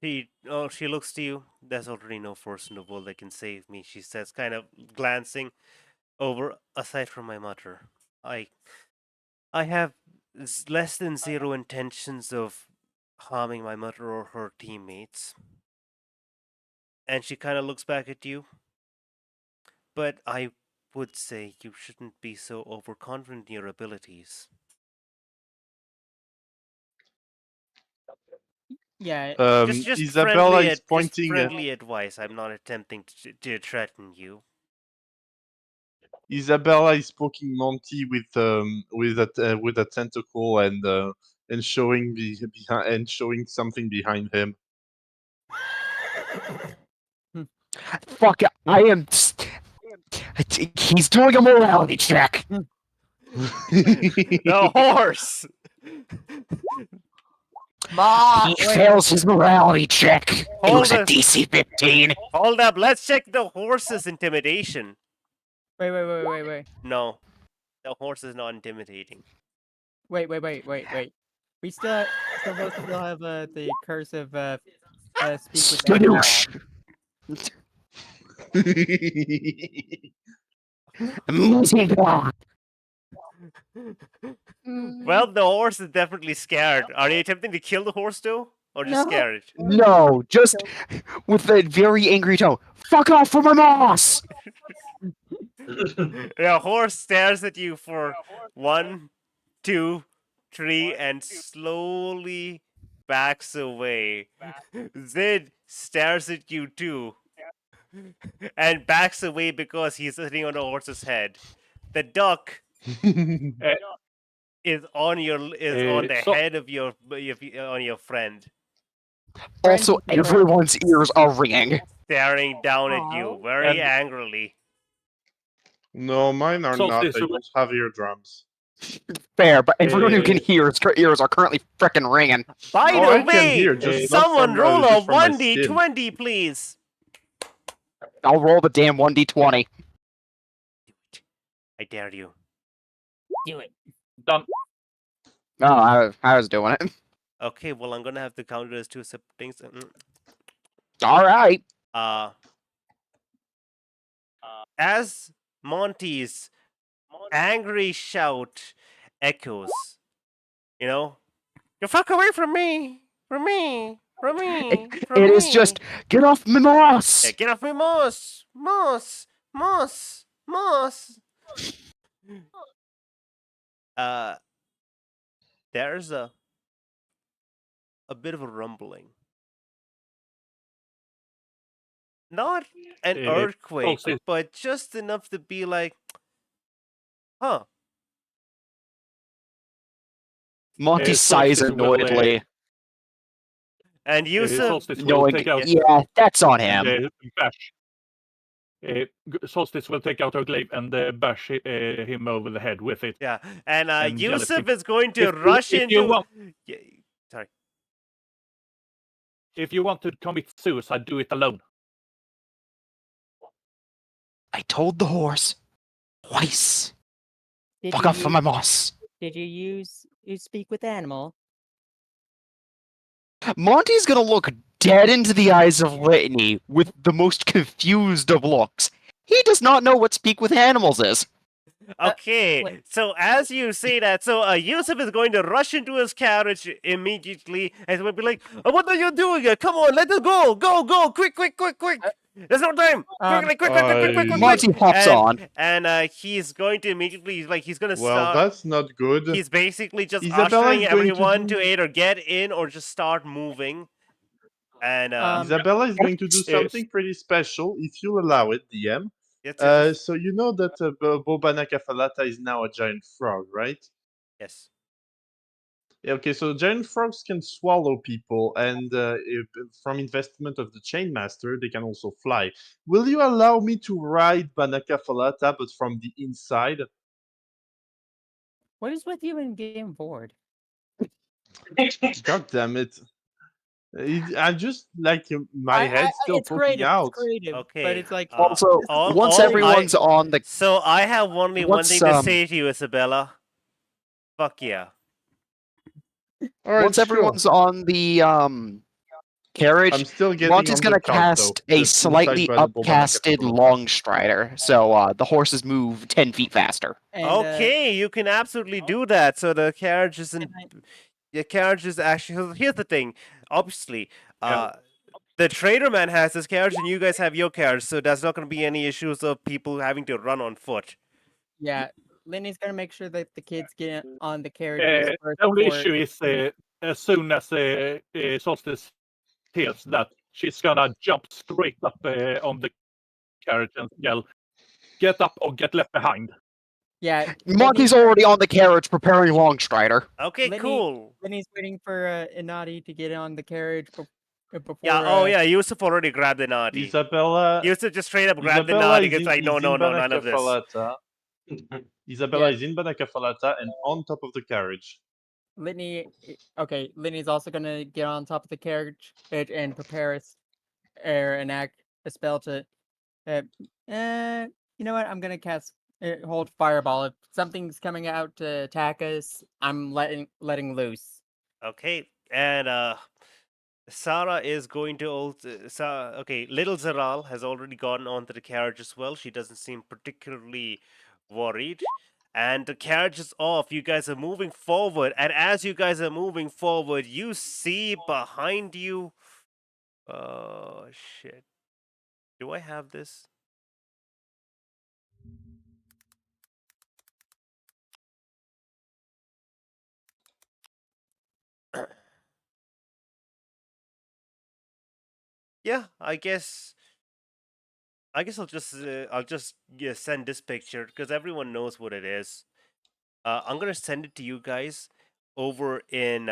She looks to you. There's already no force in the world that can save me, she says, kind of glancing over. Aside from my mother, I have less than zero intentions of harming my mother or her teammates. And she kind of looks back at you. But I would say you shouldn't be so overconfident in your abilities. Yeah. Just Isabella friendly, is pointing. friendly advice. I'm not attempting to threaten you. Isabella is poking Monty with a tentacle and showing showing something behind him. Fuck! I am. He's doing a morality check. The horse. He fails his morality check. It was a Hold DC 15. Hold up. Let's check the horse's intimidation. Wait. No, the horse is not intimidating. Wait. We still supposed to have the curse of speak with animals. Well, the horse is definitely scared. Are they attempting to kill the horse though, or just scared? No, just with a very angry tone. Fuck off from my moss! The horse stares at you for 1, 2, 3, and slowly backs away. Zid stares at you too, and backs away because he's sitting on the horse's head. The duck is on the head of your friend. Also, everyone's ears are ringing. Staring down at you very angrily. No, mine are not. They don't have eardrums. Fair, but everyone who can hear, ears are currently frickin' ringing. By the way, someone roll a 1d20, 20, please. I'll roll the damn 1d20. I dare you. Do it. Done. Oh, I was doing it. Okay, well, I'm gonna have to count it as two separate things. All right. As Monty's angry shout echoes, you fuck away from me, from me. It is just, get off my moss! Yeah, get off my moss! There's a bit of a rumbling. Not an earthquake, but just enough to be like, huh. Monty sighs annoyedly. And Yusuf, knowing, yeah, that's on him. Solstice will take out her glaive and bash him over the head with it. Yeah, and Yusuf is going to rush into. Sorry. If you want to commit suicide, do it alone. I told the horse twice. Fuck off from my moss. Did you speak with animal? Monty's gonna look dead into the eyes of Litney with the most confused of looks. He does not know what speak with animals is. Okay, so as you say that, Yusuf is going to rush into his carriage immediately and will be like, what are you doing? Come on, let us go! Go! Quick! There's no time! Quick! Monty hops on. And he's going to immediately, he's going to start. Well, that's not good. He's basically just Isabella ushering everyone to either get in or just start moving. And Isabella is going to do something pretty special, if you allow it, DM. So you know that Bobanakafalata is now a giant frog, right? Yes. Yeah, okay, so giant frogs can swallow people, and from investment of the Chainmaster, they can also fly. Will you allow me to ride Banakafalata, but from the inside? What is with you in game board? God damn it. I'm just like my head's still it's poking creative. out. It's creative, Okay. but it's like Also, once everyone's on the So I have only one thing to say to you, Isabella. Fuck yeah. once everyone's on the carriage, I'm still getting Monty's on gonna the cart, cast though, a just slightly inside by the Bowman upcasted Acapella. long strider, so the horses move 10 feet faster. and, Okay, you can absolutely do that. So the carriage isn't. The carriage is actually. Here's the thing. Obviously, the trader man has his carriage, and you guys have your carriage. So there's not going to be any issues of people having to run on foot. Yeah, Lenny's gonna make sure that the kids get on the carriages first. The only before- issue is as soon as Solstice hears that, she's gonna jump straight up on the carriage and yell, "Get up or get left behind!" Yeah, Monty's already on the carriage preparing long strider. Okay, cool. Lenny's waiting for Inadi to get on the carriage before. Yeah. Oh yeah. Yusuf already grabbed the Inadi. Isabella. Yusuf just straight up grabbed the Isabella Inadi. is It's in- like no, is no, in no, none of this. Banacafalata. Isabella is in Banacafalata and on top of the carriage. Litney, okay, Litney's also gonna get on top of the carriage and prepare enact a spell to. You know what? I'm gonna cast hold fireball. If something's coming out to attack us, I'm letting loose. Okay, and Sarah is going to also. Okay, little Zaral has already gotten onto the carriage as well. She doesn't seem particularly worried. And the carriage is off. You guys are moving forward. And as you guys are moving forward, you see behind you. Oh, shit. Do I have this? Yeah, I guess I'll just send this picture because everyone knows what it is. I'm gonna send it to you guys over in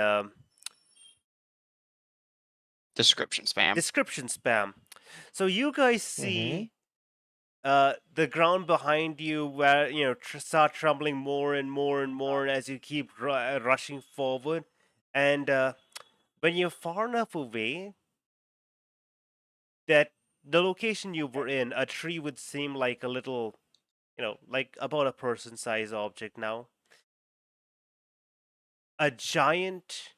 Description spam. Description spam. So you guys see the ground behind you, where start trembling more and more and more as you keep rushing forward, and when you're far enough away that the location you were in, a tree would seem like a little, like about a person-sized object now. A giant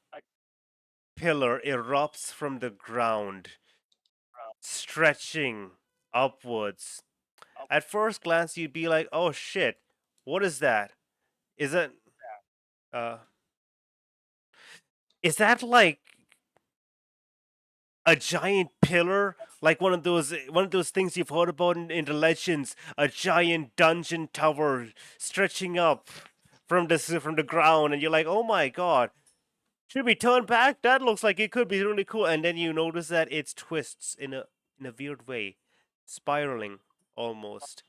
pillar erupts from the ground, stretching upwards. At first glance, you'd be like, "Oh shit, what is that? Is that is that like a giant pillar, like one of those things you've heard about in the legends, a giant dungeon tower stretching up from the ground, and you're like, oh my god, should we turn back? That looks like it could be really cool. And then you notice that it twists in a weird way, spiraling almost,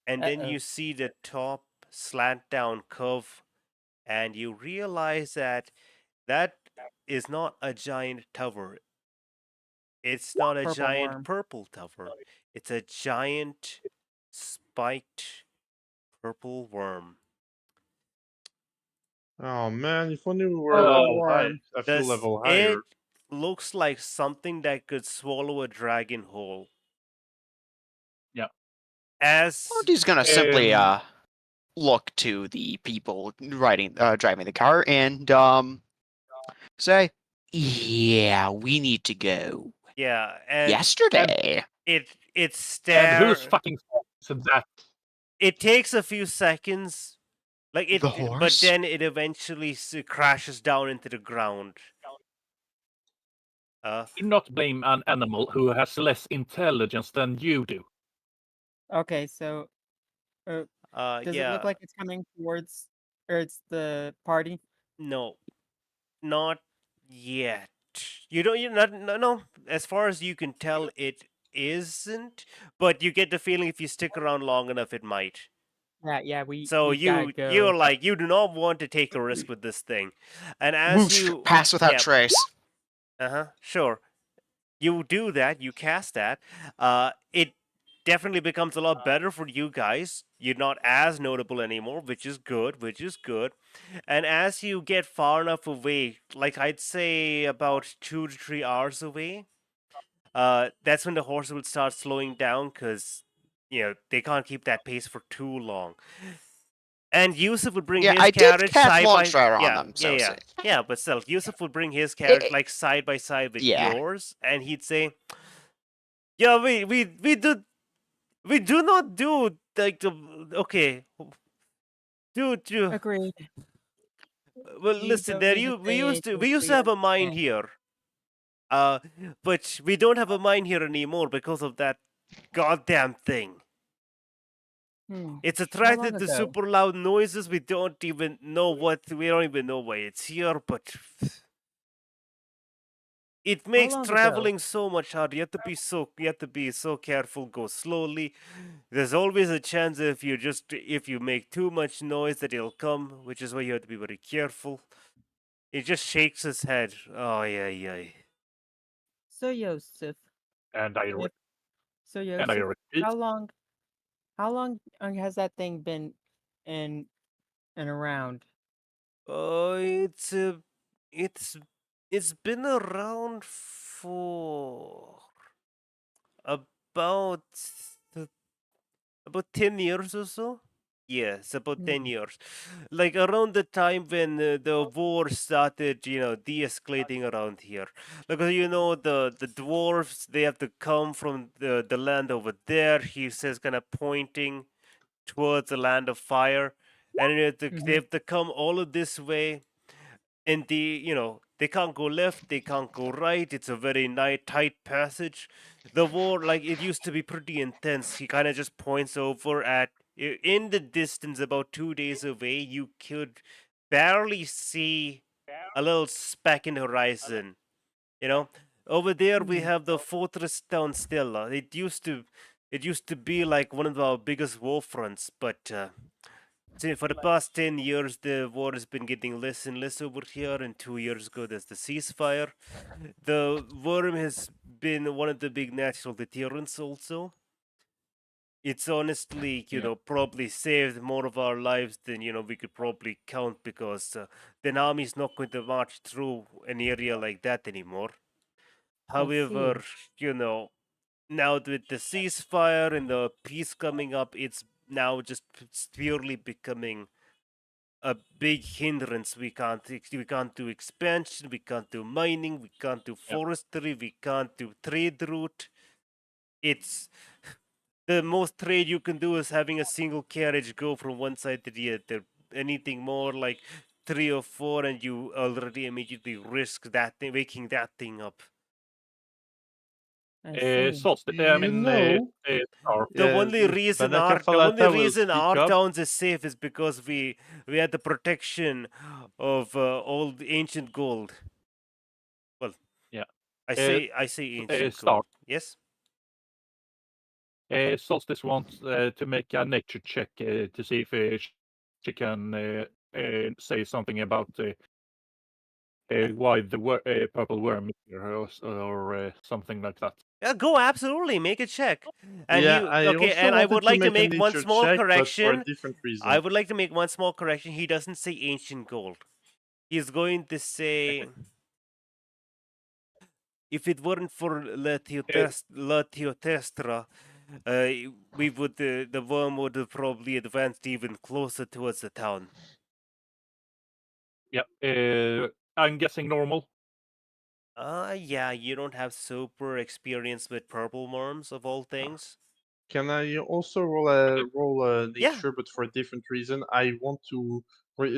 and then you see the top slant down curve, and you realize that is not a giant tower. It's not a giant purple tower. It's a giant spiked purple worm. Oh man, if only we were level high. I feel level higher. It looks like something that could swallow a dragon whole. Yeah. Monty's gonna simply look to the people driving the car and say, "Yeah, we need to go." Yeah, and yesterday. It stares. And who's fucking said that? It takes a few seconds, like it, The horse? but then it eventually crashes down into the ground. Do not blame an animal who has less intelligence than you do. Okay, so does it look like it's coming towards, or it's the party? No, not yet. No. As far as you can tell, it isn't. But you get the feeling if you stick around long enough, it might. Yeah. We you're like, you do not want to take a risk with this thing, and as you pass without trace. Sure. You do that. You cast that. It definitely becomes a lot better for you guys. You're not as notable anymore, which is good, And as you get far enough away, like I'd say about 2 to 3 hours away, that's when the horse will start slowing down because they can't keep that pace for too long. And Yusuf would bring Yeah, his I did carriage cast side by Launchrider on yeah, them, yeah, so yeah, yeah. But still, Yusuf would bring his Eh, carriage like side by side with yeah. yours, and he'd say, "Yeah, we do not do like the okay, do Agreed. well. You Listen, don't there need to we say used to anything, we have a mine understand. here, but we don't have a mine here anymore because of that goddamn thing. It's How attracted long to ago? super loud noises. We don't even know why it's here, but it makes long ago? traveling so much harder. You have to be so careful. Go slowly. There's always a chance if you make too much noise that it'll come, which is why you have to be very careful. He just shakes his head. Oh yeah. So Yosef, And I if so and I Yosef, repeat, how long has that thing been in and around? Oh, it's it's been around for about th- about 10 years or so. Yes, about 10 years. Like around the time when the war started, de-escalating around here. Because the dwarves, they have to come from the land over there. He says, kind of pointing towards the land of fire, and they have to come all of this way. And they can't go left, they can't go right. It's a very tight passage. The war, like, it used to be pretty intense. He kind of just points over at in the distance about 2 days away. You could barely see a little speck in the horizon. Over there we have the fortress town still. It used to be like one of our biggest war fronts, but for the past 10 years, the war has been getting less and less over here, and 2 years ago, there's the ceasefire. The worm has been one of the big natural deterrents, also. It's honestly, probably saved more of our lives than, we could probably count because the army's not going to march through an area like that anymore. However, now with the ceasefire and the peace coming up, it's now just purely becoming a big hindrance. We can't do expansion, we can't do mining, we can't do forestry, we can't do trade route. It's the most trade you can do is having a single carriage go from one side to the other. Anything more like 3 or 4 and you already immediately risk that thing, waking that thing up. I see. Solstice, Do you know? The only reason our towns is safe is because we had the protection of old ancient gold. Well, Yeah. I say ancient gold. Yes. Solstice wants to make a nature check to see if she can say something about why the purple worm is here or something like that. Yeah, go absolutely make a check. And Yeah, I also and I would wanted to like to make a make one nature small check, but for a correction. different reason. I would like to make one small correction. He doesn't say ancient gold. He's going to say if it weren't for La Teotestra, we would the worm would have probably advanced even closer towards the town. Yeah, I'm guessing normal. Yeah, you don't have super experience with purple worms of all things. Can I also roll a nature, Yeah. but for a different reason? I want to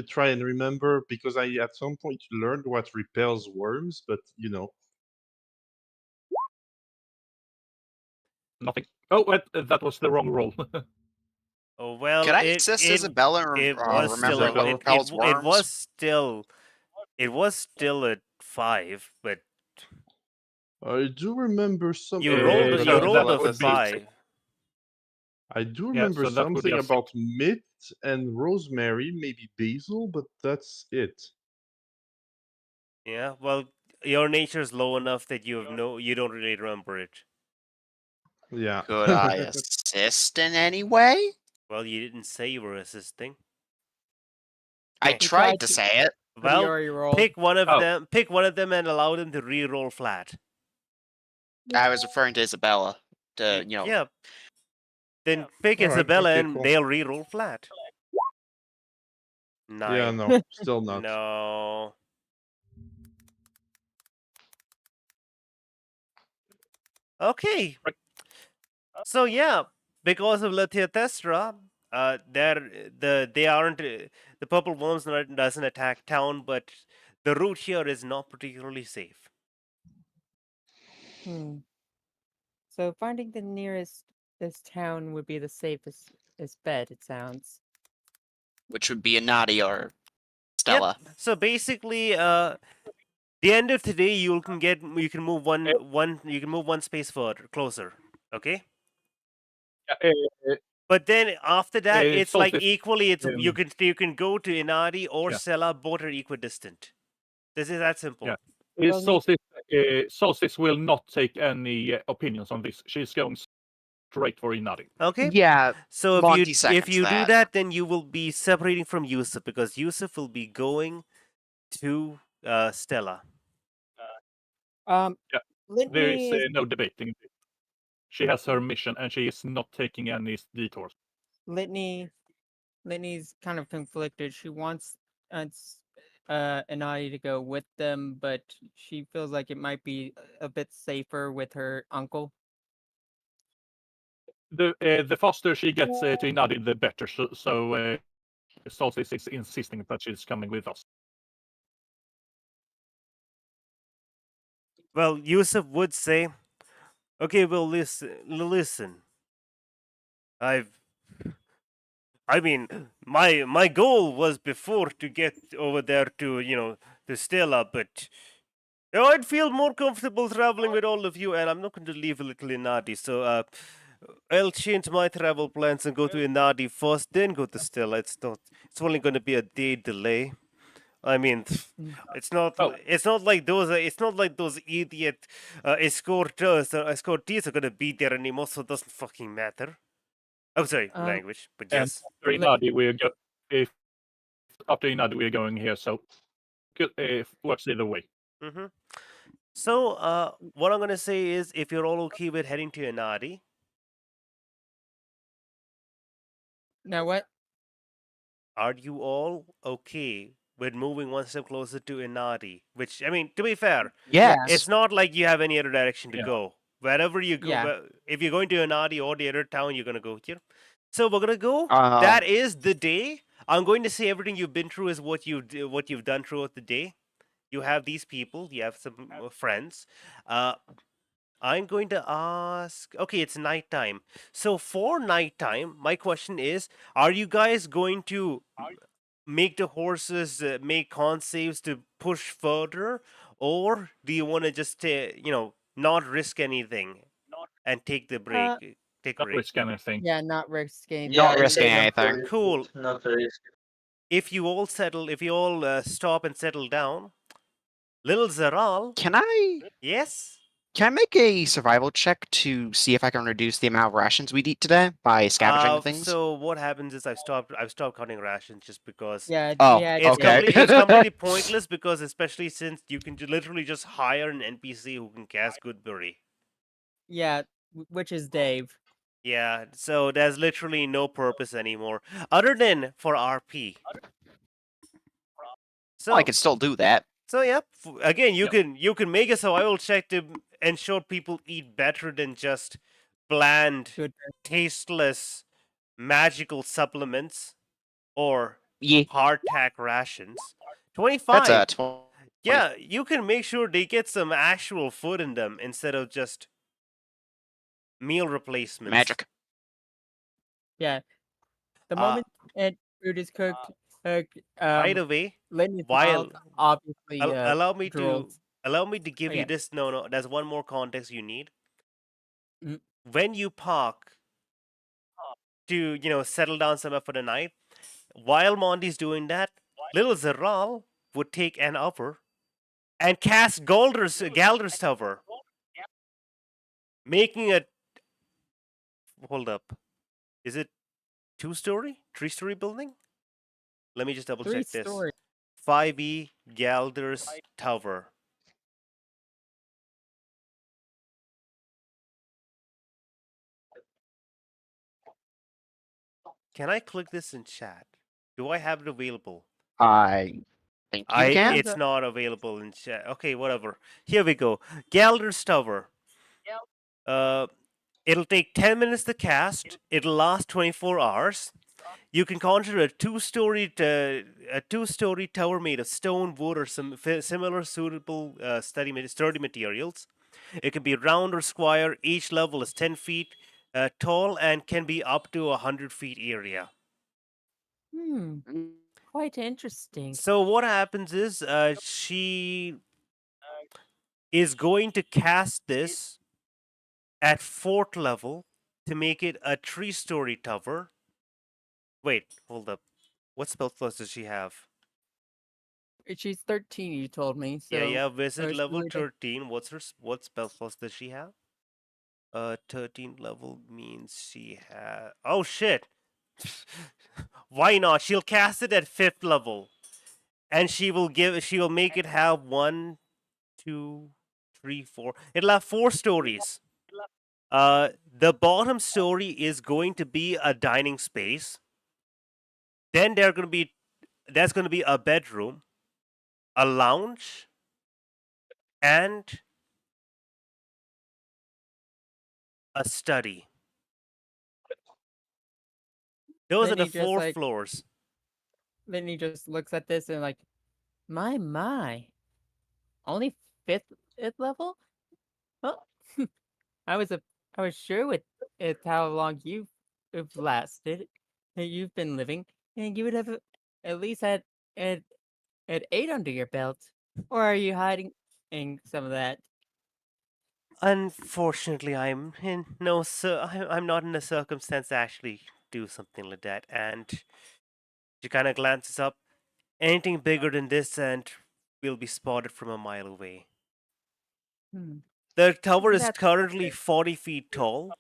try and remember because I at some point learned what repels worms, but Nothing. Oh, wait, that was the wrong roll. Oh well, Can I assist Isabella and remember what repels worms? It was still at 5, but I do remember something. you rolled a 5. I do Yeah, remember so that would be something a about mint and rosemary, maybe basil, but that's it. Yeah, well, your nature's low enough that you don't really remember it. Yeah. Could I assist in any way? Well, you didn't say you were assisting. I Okay. tried to say it. But he Well, already rolled. pick one of Oh. them. Pick one of them and allow them to re-roll flat. I was referring to Isabella. To, Yeah. Then pick Alright, Isabella okay, and cool. they'll re-roll flat. 9. Yeah, no, still not. No. Okay. So yeah, because of Latiathestra, the purple worms doesn't attack town, but the route here is not particularly safe. So finding the nearest this town would be the safest bet, it sounds. Which would be Inadi or Stella. Yep. So basically, the end of today, you can move one space further, closer. Okay. But then after that, it's like Solstice, equally. You can go to Inadi or Yeah. Stella. Both are equidistant. This is that simple. Yeah. Solstice will not take any opinions on this. She's going straight for Inadi. Okay. Yeah. So Monty if you seconds do that. that, then you will be separating from Yusuf because Yusuf will be going to Stella. There Litney is is, no debating. She has her mission, and she is not taking any detours. Litney's kind of conflicted. She wants Inadi to go with them, but she feels like it might be a bit safer with her uncle. The faster she gets to Inadi, the better. So Solstice is insisting that she's coming with us. Well, Yusuf would say, "Okay, well, listen. I mean, my goal was before to get over there to to Stella, but I'd feel more comfortable traveling with all of you, and I'm not going to leave a little Inadi. So I'll change my travel plans and go to Inadi first, then go to Stella. It's only going to be a day delay. I mean, it's not like those idiot escortees are going to be there anymore, so it doesn't fucking matter. Oh, sorry, language, but yes. After Inadi, we're going here, so works either way. Mm-hmm. So, what I'm gonna say is, if you're all okay with heading to Inadi, Now what? are you all okay with moving one step closer to Inadi? Which, I mean, to be fair, Yes. it's not like you have any other direction to Yeah. go. Wherever you go, Yeah. if you're going to Inadi or the other town, you're gonna go here. So we're gonna go. Uh-huh. That is the day. I'm going to say everything you've been through is what you've done throughout the day. You have these people. You have some friends. I'm going to ask. Okay, it's nighttime. So for nighttime, my question is: are you guys going to make the horses make con saves to push further, or do you want to just not risk anything and take the break? Take a Not break. risk anything. Yeah, not risking. Not risking anything. Cool. Not very risky. If you all stop and settle down, little Zaral. Can I make a survival check to see if I can reduce the amount of rations we eat today by scavenging things? So what happens is I've stopped counting rations just because Yeah. Oh, yeah, it's okay. it's completely pointless because especially since you can literally just hire an NPC who can cast Goodberry. Yeah, which is Dave. Yeah, so there's literally no purpose anymore other than for RP. So I can still do that. So yeah, again, you can make a survival check to ensure people eat better than just bland, tasteless, magical supplements or hardtack rations. 25. That's a 20. Yeah, you can make sure they get some actual food in them instead of just meal replacements. Magic. Yeah. The moment food is cooked, by the way, while obviously allow me drools. to give you this. No, there's one more context you need. Mhm. When you park to settle down somewhere for the night, while Monty's doing that, little Zaral would take an hour and cast Galder's Tower, making a hold up. Is it 2-story? 3-story building? Let me just double check this. 3-story. 5E Galder's Tower. Can I click this in chat? Do I have it available? I think you can. It's not available in chat. Okay, whatever. Here we go. Galder's Tower. It'll take 10 minutes to cast. It'll last 24 hours. You can conjure a two-story tower made of stone, wood, or some similar suitable sturdy materials. It can be round or square. Each level is 10 feet tall and can be up to 100 feet area. Quite interesting. So what happens is she is going to cast this at 4th level to make it a 3-story tower. Wait, hold up. What spell slots does she have? She's 13, you told me. So Yeah, visit she level would- 13. What spell slots does she have? 13th level means she has... Oh, shit! Why not? She'll cast it at 5th level. And she will make it have 1, 2, 3, 4. It'll have 4 stories. The bottom story is going to be a dining space. Then there's going to be a bedroom, a lounge, and a study. Those are the Then he just, 4 like- floors. Then he just looks at this and like, my, only 5th level? Well, I was sure with how long you've lasted, that you've been living, and you would have at least had 8 under your belt. Or are you hiding some of that? Unfortunately, I'm not in a circumstance to actually do something like that. And she kind of glances up. Anything bigger than this, and we'll be spotted from a mile away. The tower is That's currently 40 feet tall,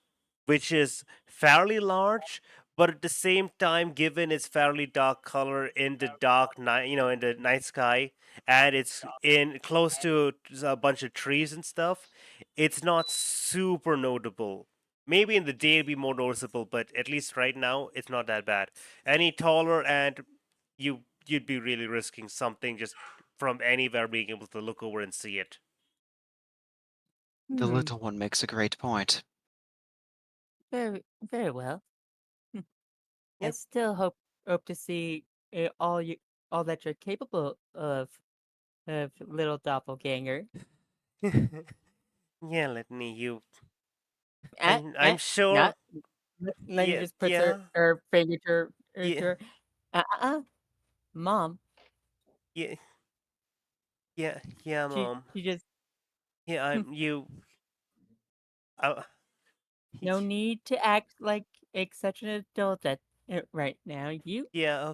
which is fairly large, but at the same time, given its fairly dark color in the dark night, in the night sky, and it's in close to a bunch of trees and stuff, it's not super notable. Maybe in the day it'd be more noticeable, but at least right now, it's not that bad. Any taller, and you'd be really risking something just from anywhere being able to look over and see it. The little one makes a great point. Very, very well. I Yep. still hope to see all that you're capable of, little doppelganger. Yeah, Litney, you. Eh, I'm sure. Not, then Yeah, he just puts yeah. her finger to her. Yeah. Mom. Yeah, Mom. She just Yeah, I'm you. no need to act like such an adult right now. You. Yeah,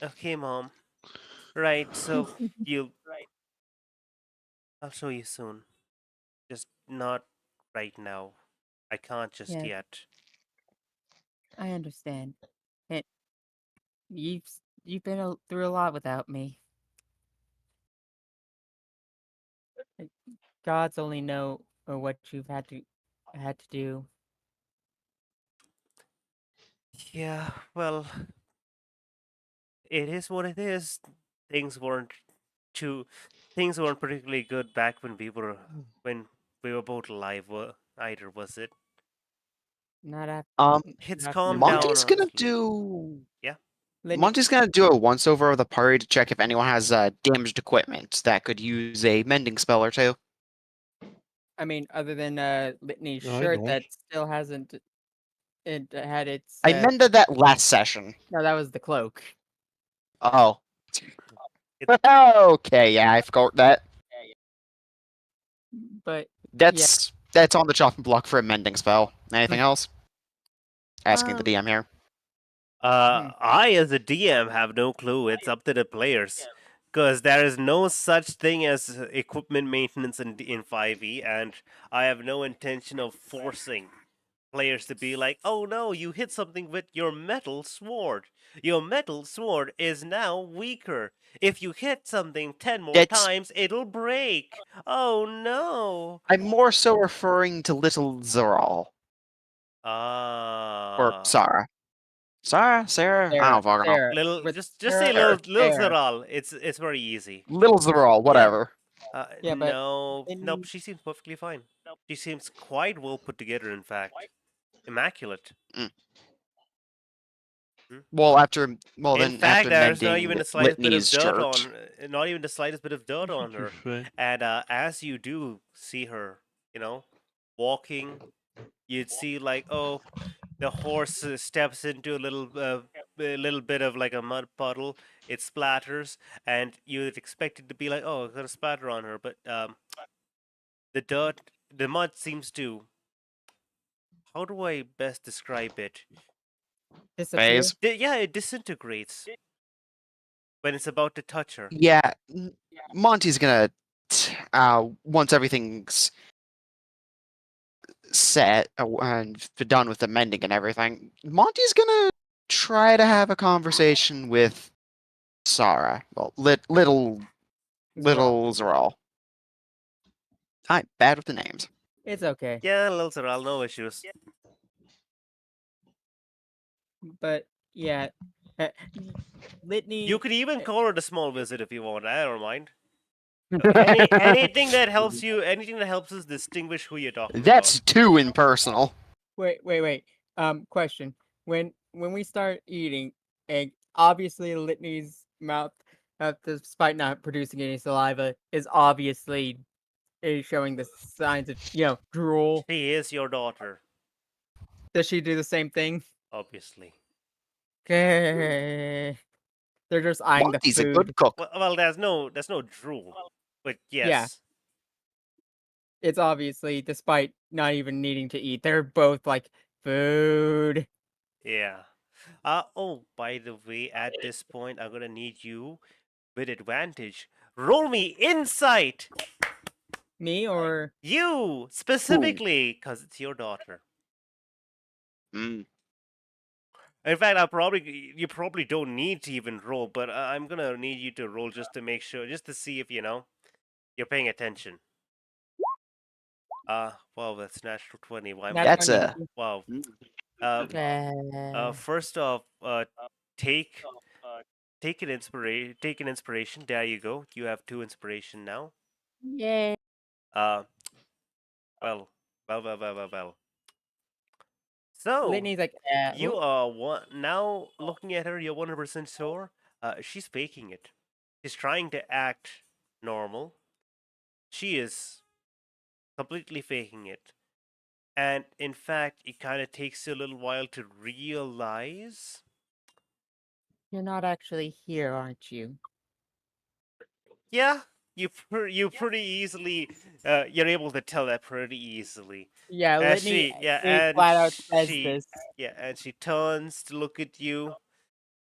okay, Mom. Right, so I'll show you soon. Just not right now. I can't just Yeah. yet. I understand. You've been through a lot without me. Gods only know what you've had to do. Yeah, well, it is what it is. Things weren't particularly good back when we were both alive. Either was it? Not after. It's after calmed that. down. Monty's gonna honestly. do. Yeah. Monty's gonna do a once over of the party to check if anyone has damaged equipment that could use a mending spell or two. I mean, other than Litney's No, I shirt don't. that still hasn't had its. I mended that last session. No, that was the cloak. Oh. Okay, yeah, I forgot that. But That's on the chopping block for a mending spell. Anything else? Asking the DM here. I, as a DM, have no clue. It's up to the players. Because there is no such thing as equipment maintenance in 5e, and I have no intention of forcing players to be like, oh no, you hit something with your metal sword. Your metal sword is now weaker. If you hit something 10 more That's- times, it'll break. Oh no. I'm more so referring to little Zaral. Or Sarah. Sarah? Sarah? I don't fucking know. Sarah. Little, With just Sarah say or little Sarah? Zaral. It's very easy. Little Zaral, whatever. Yeah, but No, then- nope. She seems perfectly fine. She seems quite well put together. In fact, immaculate. Well, then In fact, after there's not mending even the slightest bit of Litney's dirt shirt. on, not even the slightest bit of dirt on her. Parfait. And as you do see her, walking, you'd see like, oh, the horse steps into a little bit of like a mud puddle. It splatters, and you'd expect it to be like, oh, it's gonna splatter on her, but the mud seems to. How do I best describe it? disappear. Phase. Yeah, it disintegrates when it's about to touch her. Yeah, Monty's gonna, once everything's set and done with the mending and everything, Monty's gonna try to have a conversation with Sarah. Well, little Zaral. I'm bad with the names. It's okay. Yeah, little Zaral, no issues. But yeah, Litney. You could even call her the small visit if you want. I don't mind. Anything that helps you, anything that helps us distinguish who you're talking That's about. too impersonal. Wait. Question. When we start eating, and obviously Litney's mouth, despite not producing any saliva, is obviously showing the signs of drool. She is your daughter, Does she do the same thing? obviously. Okay. They're just eyeing Monty's the a food. good cook. Well, there's no drool, but yes. Yeah. It's obviously, despite not even needing to eat, they're both like, food. Yeah. Oh, by the way, at this point, I'm gonna need you with advantage. Roll me insight. Me or you specifically, because it's your daughter. Mm. In fact, you probably don't need to even roll, but I'm gonna need you to roll just to make sure, just to see if you're paying attention. Wow, that's natural 20. Why? That's a. Wow. Mm. First off, take an inspiration. There you go. You have 2 inspiration now. Yay. Well. So Litney's like, you are now looking at her. You're 100% sure. She's faking it. She's trying to act normal. She is completely faking it. And in fact, it kind of takes you a little while to realize. you're not actually here, aren't you? Yeah, you pretty easily. You're able to tell that pretty easily. Yeah, And Litney and flat out says she, this. yeah, and she turns to look at you,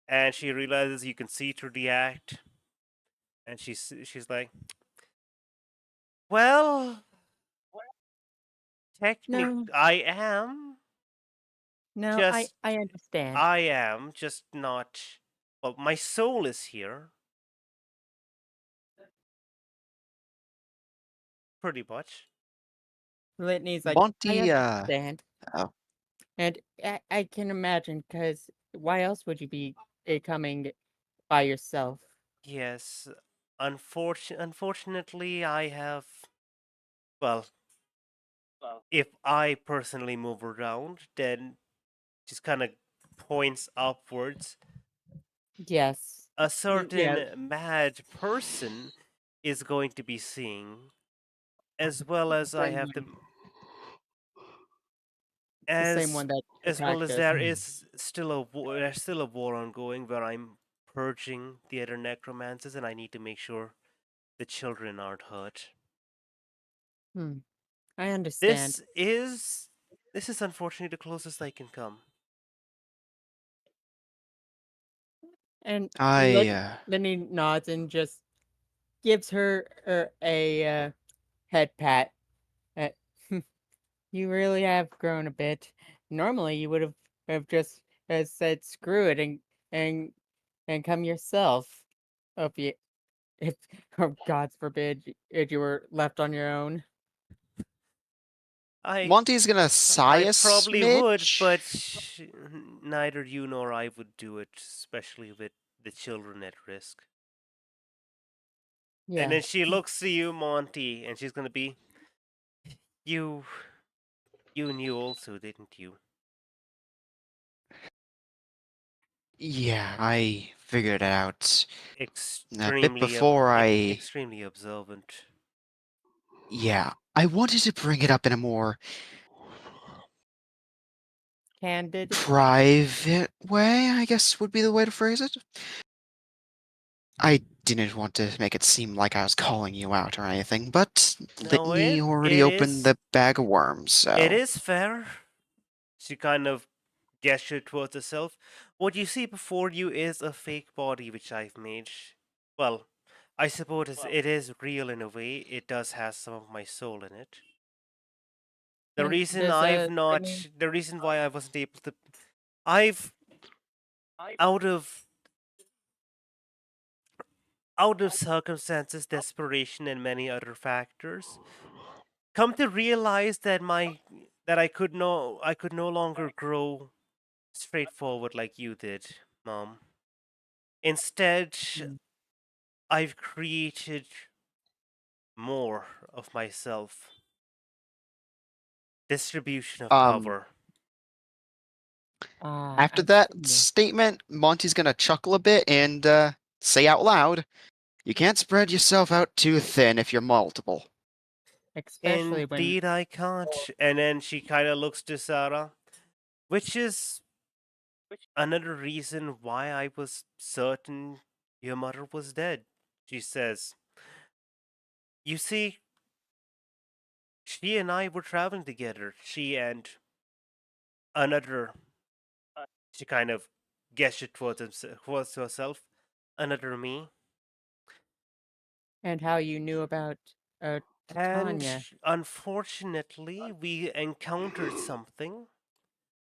and she realizes you can see through the act, and she's like, well, technically, No. I am. No, Just I understand. I am just not. Well, my soul is here. Pretty much. Litney's like, Monty, I understand. oh. And I can imagine, because why else would you be coming by yourself? Yes. Unfortunately, I have. Well, if I personally move around, then just kind of points upwards. Yes. A certain mad person is going to be seeing, as well as I have to. The same one that as well attacked as us. there is still a war. There's still a war ongoing where I'm purging the other necromancers, and I need to make sure the children aren't hurt. I understand. This is unfortunately the closest I can come. And I Litney nods and just gives her a head pat. You really have grown a bit. Normally, you would have just said screw it and and come yourself. If oh, God forbid if you were left on your own. Monty's gonna sigh I a probably would, smidge. but neither you nor I would do it, especially with the children at risk. Yeah. And then she looks to you, Monty, and she's gonna be, you knew also, didn't you? Yeah, I figured it out a bit Extremely, before extremely observant. Yeah, I wanted to bring it up in a more Candid. private way, I guess would be the way to phrase it. I didn't want to make it seem like I was calling you out or anything, but No, Litney already it opened is. the bag of worms, so... It is fair. She kind of gestured towards herself. What you see before you is a fake body which I've made. Well, I suppose it is real in a way. It does have some of my soul in it. The And reason does, I've not, Litney- the reason why I wasn't able to, I've out of circumstances, desperation, and many other factors, come to realize that I could no longer grow straightforward like you did, Mom. Instead, Mm. I've created more of myself. Distribution of power. After I that see. statement, Monty's gonna chuckle a bit and say out loud, "You can't spread yourself out too thin if you're multiple." Especially when Indeed, I can't. And then she kind of looks to Sarah, which is another reason why I was certain your mother was dead. She says, "You see, she and I were traveling together. She and another," she kind of gestured towards herself, "another me." and how you knew about And Tanya. unfortunately, we encountered something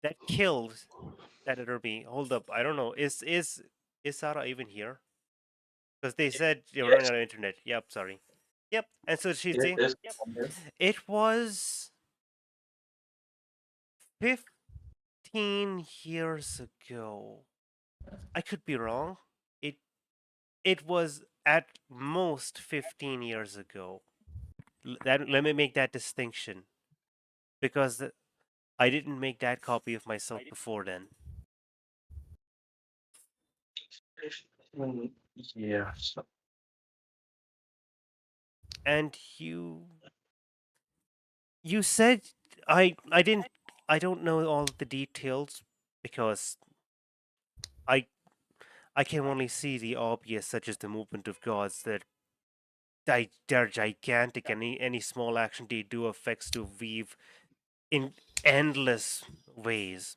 that killed that other me. Hold up, I don't know. Is Sarah even here? Because they said they were running Yes. out of internet. Yep, sorry. Yep. And so she'd Yes, say, yes. it was 15 years ago. I could be wrong. It was at most 15 years ago. Let me make that distinction, because I didn't make that copy of myself before then. Yes. And you said, I don't know all the details, because I can only see the obvious, such as the movement of gods, that they're gigantic. Any small action they do affects to weave in endless ways.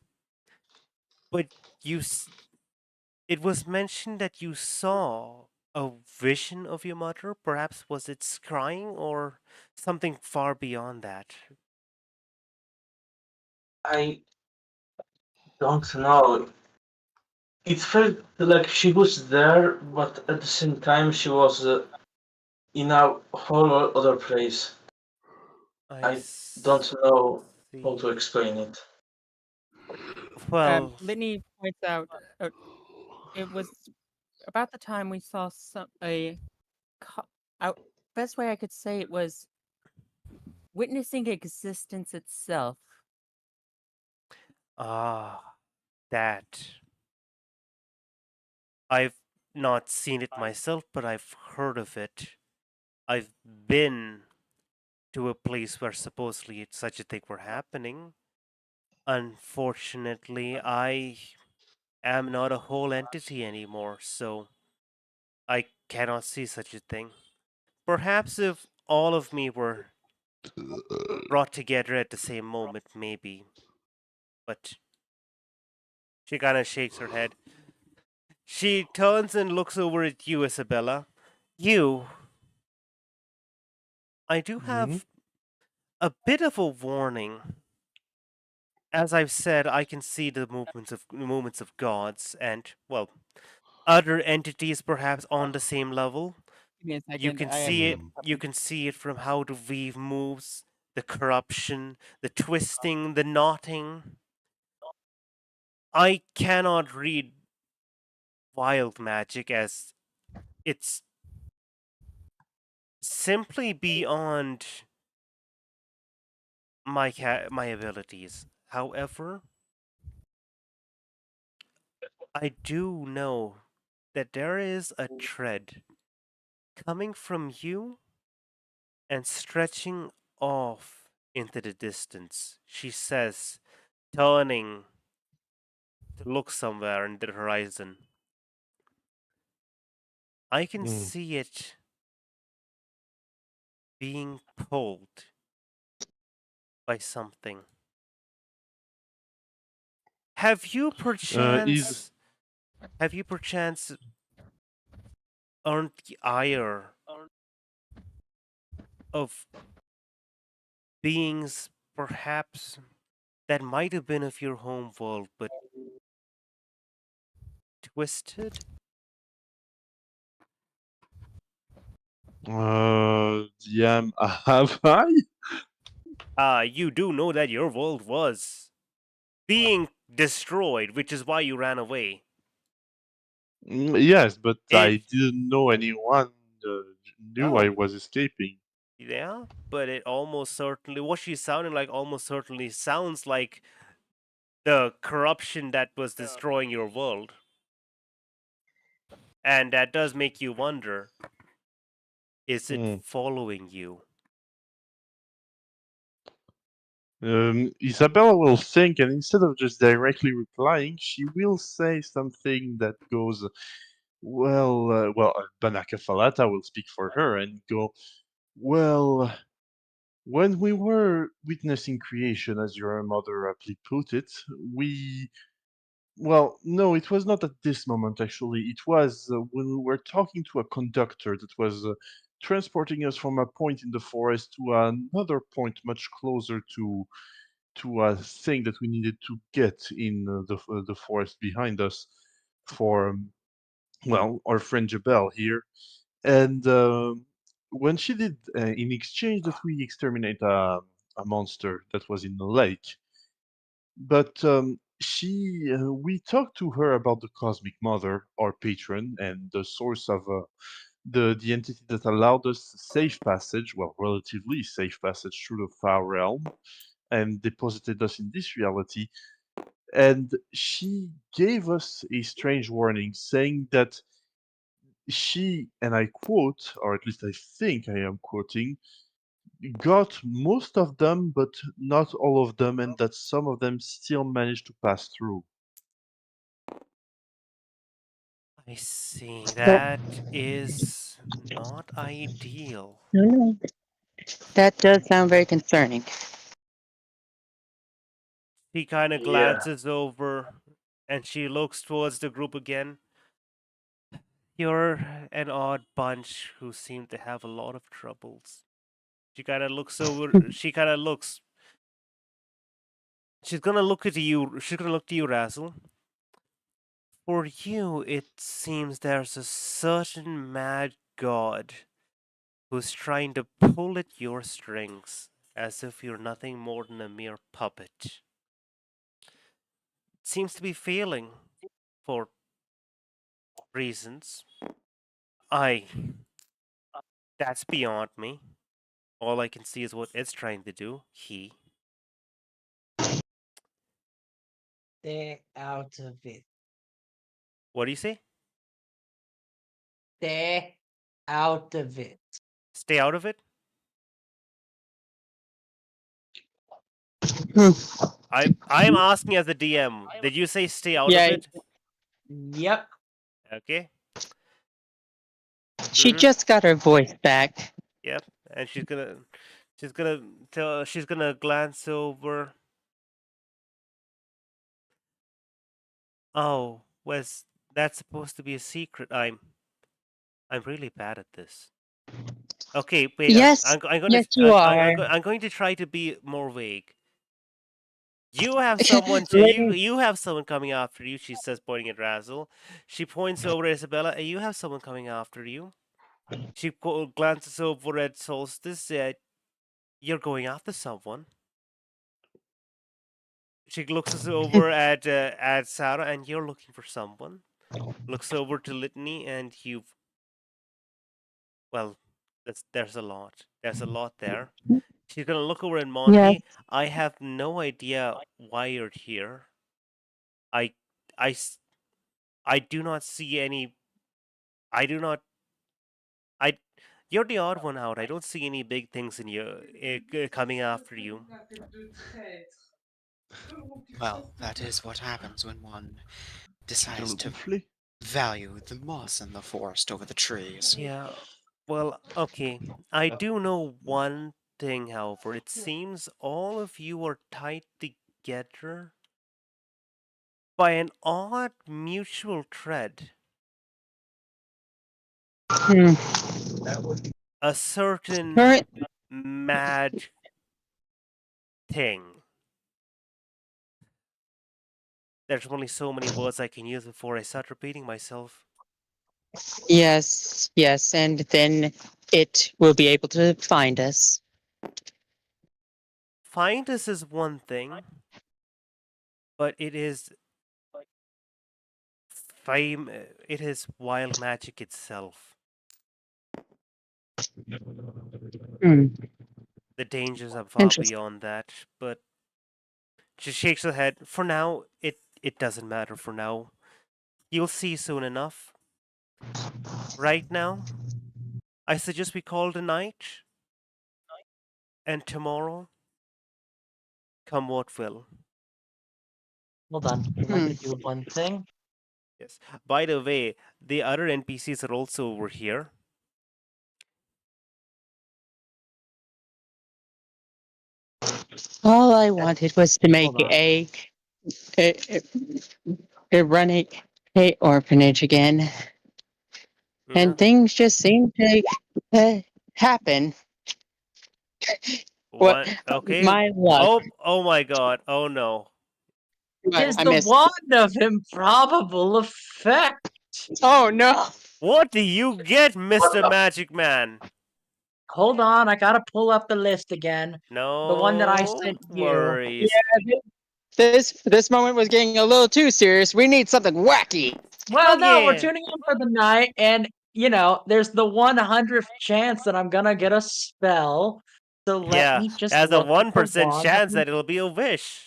But it was mentioned that you saw a vision of your mother. Perhaps was it scrying or something far beyond that? I don't know. It felt like she was there, but at the same time she was in a whole other place. I don't know how to explain it. Well, Litney points out it was about the time we saw best way I could say it was witnessing existence itself. That. I've not seen it myself, but I've heard of it. I've been to a place where supposedly such a thing were happening. Unfortunately, I am not a whole entity anymore, so I cannot see such a thing. Perhaps if all of me were brought together at the same moment, maybe. But she kind of shakes her head. She turns and looks over at you, Isabella. You. I do have A bit of a warning. As I've said, I can see the movements of gods and, well, other entities perhaps on the same level. Give me a You second. can I have see it. Hmm. You can see it from how the weave moves, the corruption, the twisting, the knotting. I cannot read wild magic as it's simply beyond my abilities. However, I do know that there is a thread coming from you and stretching off into the distance, she says, turning to look somewhere in the horizon. I can see it being pulled by something. Have you Is perchance earned the ire of beings perhaps that might have been of your home world but twisted? DM, have I? You do know that your world was being destroyed, which is why you ran away. Yes, but It, I didn't know anyone knew I oh, was escaping. yeah, but it almost certainly, what she's sounding like almost certainly sounds like the corruption that was destroying your world. And that does make you wonder, is it Hmm. following you? Isabella will think, and instead of just directly replying, she will say something that goes, Banaka Falata will speak for her and go, well, when we were witnessing creation, as your mother aptly put it, no, it was not at this moment, actually. It was when we were talking to a conductor that was transporting us from a point in the forest to another point much closer to a thing that we needed to get in the forest behind us for, our friend Jabel here. And when she did, in exchange that we exterminate a monster that was in the lake, but we talked to her about the Cosmic Mother, our patron, and the source of the entity that allowed us safe passage, well, relatively safe passage through the Far Realm, and deposited us in this reality. And she gave us a strange warning, saying that she, and I quote, or at least I think I am quoting, got most of them, but not all of them, and that some of them still managed to pass through. I see. That, That is not ideal. no, no. That does sound very concerning. She kind of Yeah. glances over and she looks towards the group again. You're an odd bunch who seem to have a lot of troubles. She kind of looks over. She kind of looks. She's gonna look at you. She's gonna look to you, Razzle. For you, it seems there's a certain mad god who's trying to pull at your strings as if you're nothing more than a mere puppet. It seems to be failing for reasons. I. That's beyond me. All I can see is what it's trying to do. Stay out of it. What do you say? Stay out of it. Stay out of it? Hmm. I'm asking as the DM. Did you say stay out of Yeah, it? Yep. Okay. she just got her voice back. Yep. And she's gonna glance over. Oh, was that supposed to be a secret? I'm really bad at this. Okay, wait. Yes, I'm going yes, to you are. I'm going to try to be more vague. You have someone Litney- you have someone coming after you. She says, pointing at Razzle. She points over at Isabella. You have someone coming after you. She glances over at Solstice. You're going after someone. She looks over at Sarah, and you're looking for someone. Looks over to Litney, and you've well, there's a lot. There's a lot there. She's gonna look over at Yes. Monty. I have no idea why you're here. I, I, I do not see any. I do not. I. You're the odd one out. I don't see any big things in you coming after you. Well, that is what happens when one decides to Lovely. value the moss in the forest over the trees. Yeah. Well, okay. I do know one thing, however. It seems all of you are tied together by an odd mutual thread. Hmm. A certain Current- mad thing. There's only so many words I can use before I start repeating myself. Yes, yes, and then it will be able to find us. Find us is one thing, but it is fame. It is wild magic itself. Hmm. The dangers are far Interesting. beyond that. But she shakes her head. For now, it doesn't matter. For now, you'll see soon enough. Right now, I suggest we call it a night. And tomorrow, come what will. Hold on. I'm gonna do one thing. Yes. By the way, the other NPCs are also over here. All I wanted was to make Hold on. a run a orphanage again, Yeah. and things just seem to happen. What? Okay. My luck. Oh my God. Oh no. Tis I the missed. wand of improbable effect. Oh no! What do you get, Mr. Magic Man? Hold on, I gotta pull up the list again. No The one that I sent you. worries. This moment was getting a little too serious. We need something wacky. Well, no, we're yeah. tuning in for the night, and you know, there's the 100th chance that I'm gonna get a spell. So let me just there's a look at the 1% wand. chance that it'll be a wish.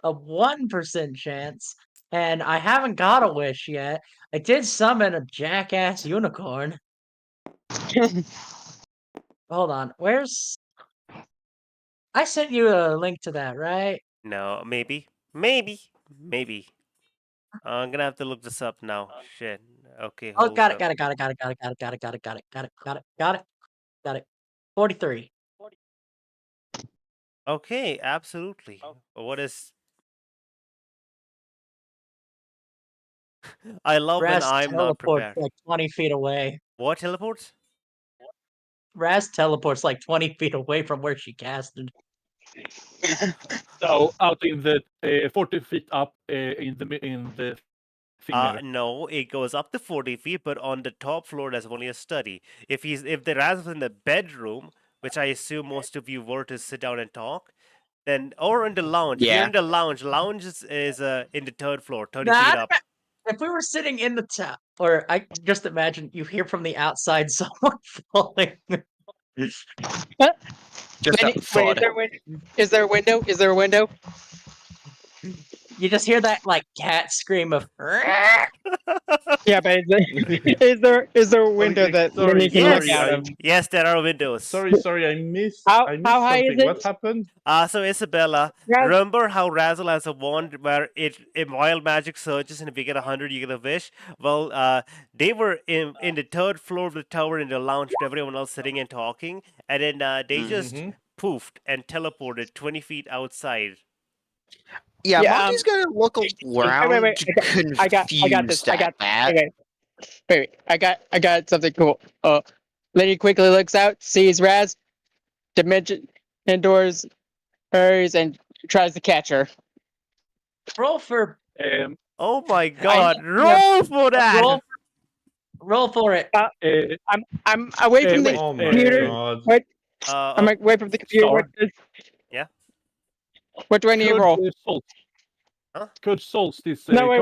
A 1% chance, and I haven't got a wish yet. I did summon a jackass unicorn. Hold on, where's? I sent you a link to that, right? No, maybe. I'm gonna have to look this up now. Shit. Okay, Oh, hold got up. it. 43. Okay, absolutely. What is? I love when Raz I'm not teleports prepared. like 20 feet away. What teleports? Raz teleports like 20 feet away from where she casted. So out in the 40 feet up in the thing there. No, it goes up to 40 feet, but on the top floor there's only a study. If the Raz was in the bedroom, which I assume most of you were to sit down and talk, then or in the lounge. If you're Yeah. in the lounge, is in the third floor, 30 Nah, feet up. if we were sitting in the top, or I just imagine you hear from the outside someone falling. Just Wait, a thud. is there a window? Is there a window? You just hear that like cat scream of. Yeah, but is there a window that sorry, Lenny can look Yes, out of? yes, there are windows. Sorry, I missed. How I missed high is something. it? What happened? So Isabella, Raz- remember how Razzle has a wand where it wild magic surges, and if you get 100, you get a wish? Well, they were in the third floor of the tower in the lounge with everyone else sitting and talking, and then they just poofed and teleported 20 feet outside. Yeah, Yeah, Monty's gonna look around, wait. I got this. confused at that. Okay. Wait, I got something cool. Lady quickly looks out, sees Raz, dimension indoors, hurries, and tries to catch her. Roll for Oh my god, roll for that! roll for it. I'm away from the wait, Oh my computer. god. What? I'm away from the computer. Star. Yeah. What do I need to roll? Huh? Could Solstice No, wait.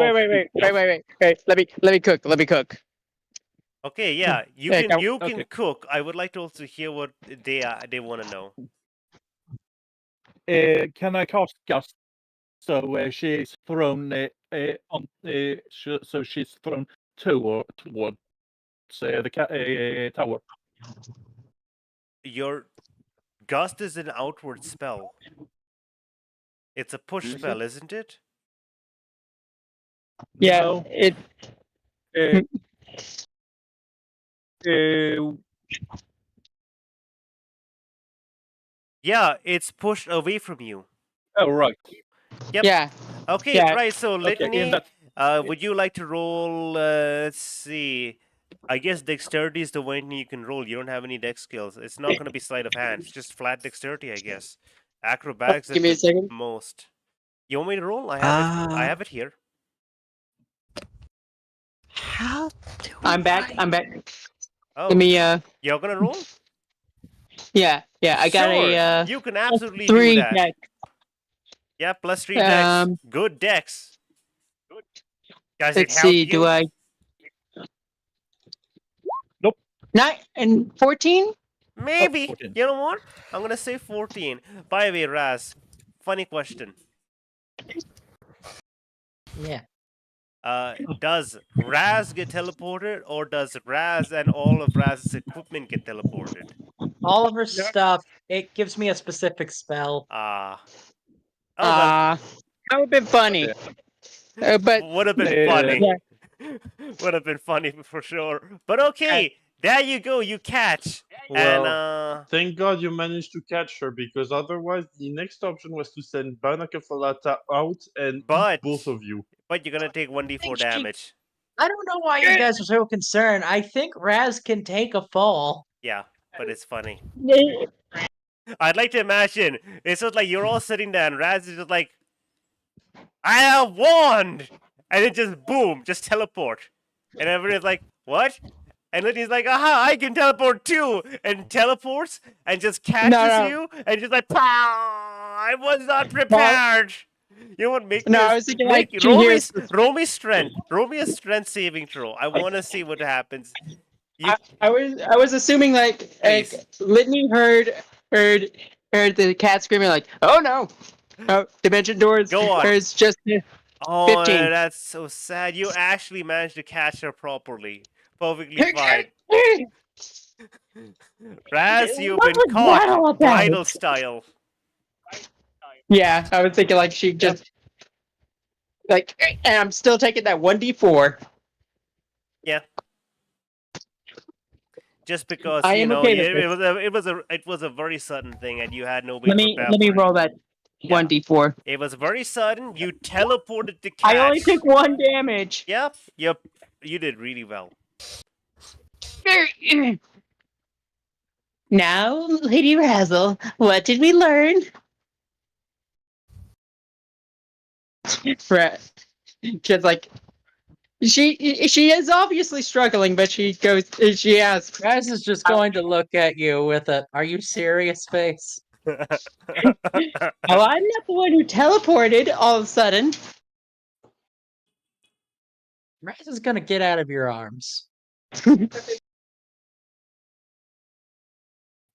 Let me cook. Okay, yeah, you Yeah, can go. you can Okay. cook. I would like to also hear what they want to know. Can I cast Gust? So she's thrown on. So she's thrown towards the tower. Your gust is an outward spell. It's a push Is it? spell, isn't it? Yeah, No. it. Uh, uh, Yeah, it's pushed away from you. oh right. Yep. Yeah. Okay, Yeah. right. So Okay, in Litney, that- would you like to roll? Let's see. I guess dexterity is the one thing you can roll. You don't have any dex skills. It's not going to be sleight of hand. It's just flat dexterity, I guess. Acrobatics Give at me a the second. most. You want me to roll? I have it. I have it here. How do I'm back. Oh, Let me. you're gonna roll? Yeah. I got Sure, a you can absolutely do 3 that. deck. Yeah, plus 3 dex. Um, Good dex. Does it Let's help see. you? Do I? Nope. 9 and 14. Maybe. 14. You know what? I'm gonna say 14. By the way, Raz, funny question. Yeah. Does Raz get teleported, or does Raz and all of Raz's equipment get teleported? All of her stuff. It gives me a specific spell. Oh well. That would have been funny. But Would have been funny. Yeah. Would have been funny for sure. But okay, there you go. You catch. Well, And thank God you managed to catch her, because otherwise the next option was to send Banakafalata out and But- eat both of you. but you're gonna take 1d4 damage. I don't know why you guys are so concerned. I think Raz can take a fall. Yeah, but it's funny. I'd like to imagine it's just like you're all sitting there and Raz is just like, I have wand! And it just boom, just teleport. And everybody's like, what? And then he's like, aha, I can teleport too! And teleports and just catches you and just like, pow! I was not prepared! You know what? Make No, me I was thinking, like, she roll hears- me strength. Roll me a strength saving throw. I want to see what happens. I was assuming like Litney heard the cat screaming like, oh no, dimension doors. Go on. There's just Oh, 15. that's so sad. You actually managed to catch her properly. Perfectly fine. Raz, you've What been was caught that all about? bridal style. Yeah, I was thinking like she just like, and I'm still taking that 1d4. Yeah. Just because I you am know okay with it was a very sudden thing and you had no way Let me prepared for it. roll that 1d4. It was very sudden. You teleported to catch. I only took 1 damage. Yep. You did really well. Now, Lady Razzle, what did we learn? Just like she is obviously struggling, but she asks. Raz is just going to look at you with a "Are you serious?" face. Oh, I'm not the one who teleported all of a sudden. Raz is gonna get out of your arms.